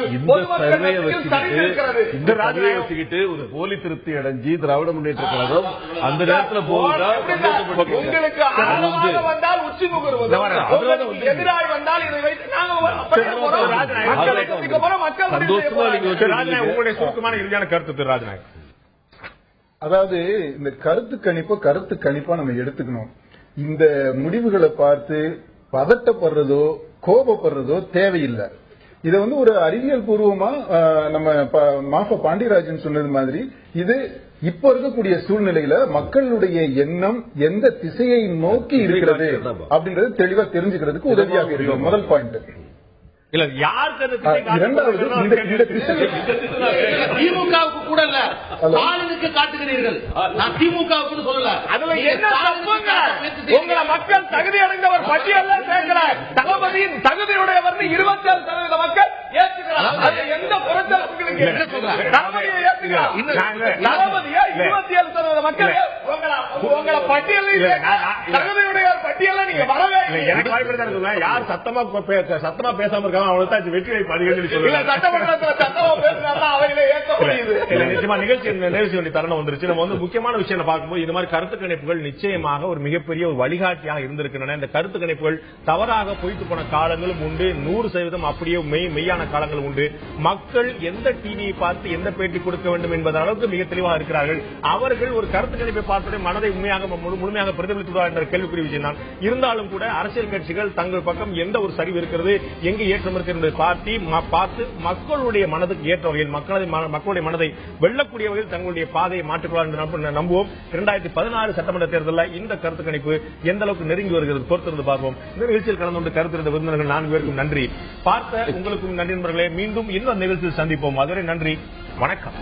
ஒரு போலி திருப்தி அடைஞ்சி திராவிட முன்னேற்ற கழகம் அந்த நேரத்தில் போகுதா? உங்களுக்கு வந்தால் உச்சி முகர்வது, எதிராக வந்தால் இதை வைத்து உங்களுடைய சுருக்கமான இறுதியான கருத்து ராஜநாயக். அதாவது இந்த கருத்து கணிப்பா நம்ம எடுத்துக்கணும். இந்த முடிவுகளை பார்த்து பதட்டப்படுறதோ கோபப்படுறதோ தேவையில்லை. இதை ஒரு அறிவியல் பூர்வமா நம்ம மாஃபா பாண்டியராஜன் சொன்னது மாதிரி இது இப்ப இருக்கக்கூடிய சூழ்நிலையில மக்களுடைய எண்ணம் எந்த திசையை நோக்கி இருக்கிறது அப்படின்றது தெளிவா தெரிஞ்சுக்கிறதுக்கு உதவியாக இருக்கு. முதல் பாயிண்ட். இல்ல யார் இரண்டாவது திமுகவுக்கு கூட இல்ல, ஸ்டாலினுக்கு காட்டுகிறீர்கள். நான் திமுகவுக்கு சொல்லல. அதுல என்ன உங்களை மக்கள் தகுதி அடைந்தவர் பட்டியல்ல சேர்க்கிறார். தளபதியின் தகுதியுடையவர் 27% மக்கள் ஏற்றுக்கிறார். அது எந்த புறத்தளவுக்கு என்ன சொல்றாங்க? தளபதியை ஏற்றுக்கிறார். தளபதியா 27% மக்கள் உங்களை பட்டியலில் தகுதியுடைய பட்டியல நீங்க வரவே இல்லை. எனக்கு வாய்ப்பு யார் சத்தமா பேசாம இருக்காங்க அவங்களுக்கு வெற்றி வாய்ப்பு அதிகம். சட்டமன்றத்தில் சத்தமா பேசினா அவங்களே ஏற்க முடியுது. நிச்சயமா நிகழ்ச்சி தருணம் வந்துருச்சு. நம்ம முக்கியமான விஷயம் பார்க்கும்போது இது மாதிரி கருத்து கணிப்புகள் நிச்சயமாக ஒரு மிகப்பெரிய ஒரு வழிகாட்டியாக இருந்திருக்கின்றன. இந்த கருத்து கணிப்புகள் தவறாக பொய்த்து போன காலங்களும் உண்டு. 100% அப்படியே மெய்யான காலங்களும் உண்டு. மக்கள் எந்த டிவியை பார்த்து எந்த பேட்டி கொடுக்க வேண்டும் என்பது அளவுக்கு மிக தெளிவாக இருக்கிறார்கள். அவர்கள் ஒரு கருத்து கணிப்பை பார்த்து மனதை முழுமையாக பிரதிபலித்துள்ளா என்ற கேள்விக்குரிய விஷயம் தான். இருந்தாலும் கூட அரசியல் கட்சிகள் தங்கள் பக்கம் எந்த ஒரு சரிவு இருக்கிறது, எங்கு ஏற்றம் இருக்கிறது பார்த்து மக்களுடைய மனதுக்கு ஏற்ற வகையில் மக்களுடைய மனதை வெல்லக்கூடிய வகையில் தங்களுடைய பாதையை மாற்றிக்கொள்ள நம்புவோம். 2016 சட்டமன்ற தேர்தலில் இந்த கருத்து கணிப்பு எந்த அளவுக்கு நெருங்கி வருகிறது பொறுத்திருந்து பார்ப்போம். இந்த நிகழ்ச்சியில் கலந்து கொண்டு கருத்து விருந்தினர்கள் 4 பேருக்கும் நன்றி. பார்த்த உங்களுக்கும் நன்றி நண்பர்களே. மீண்டும் இன்னொரு நிகழ்ச்சியில் சந்திப்போம். அதுவரை நன்றி, வணக்கம்.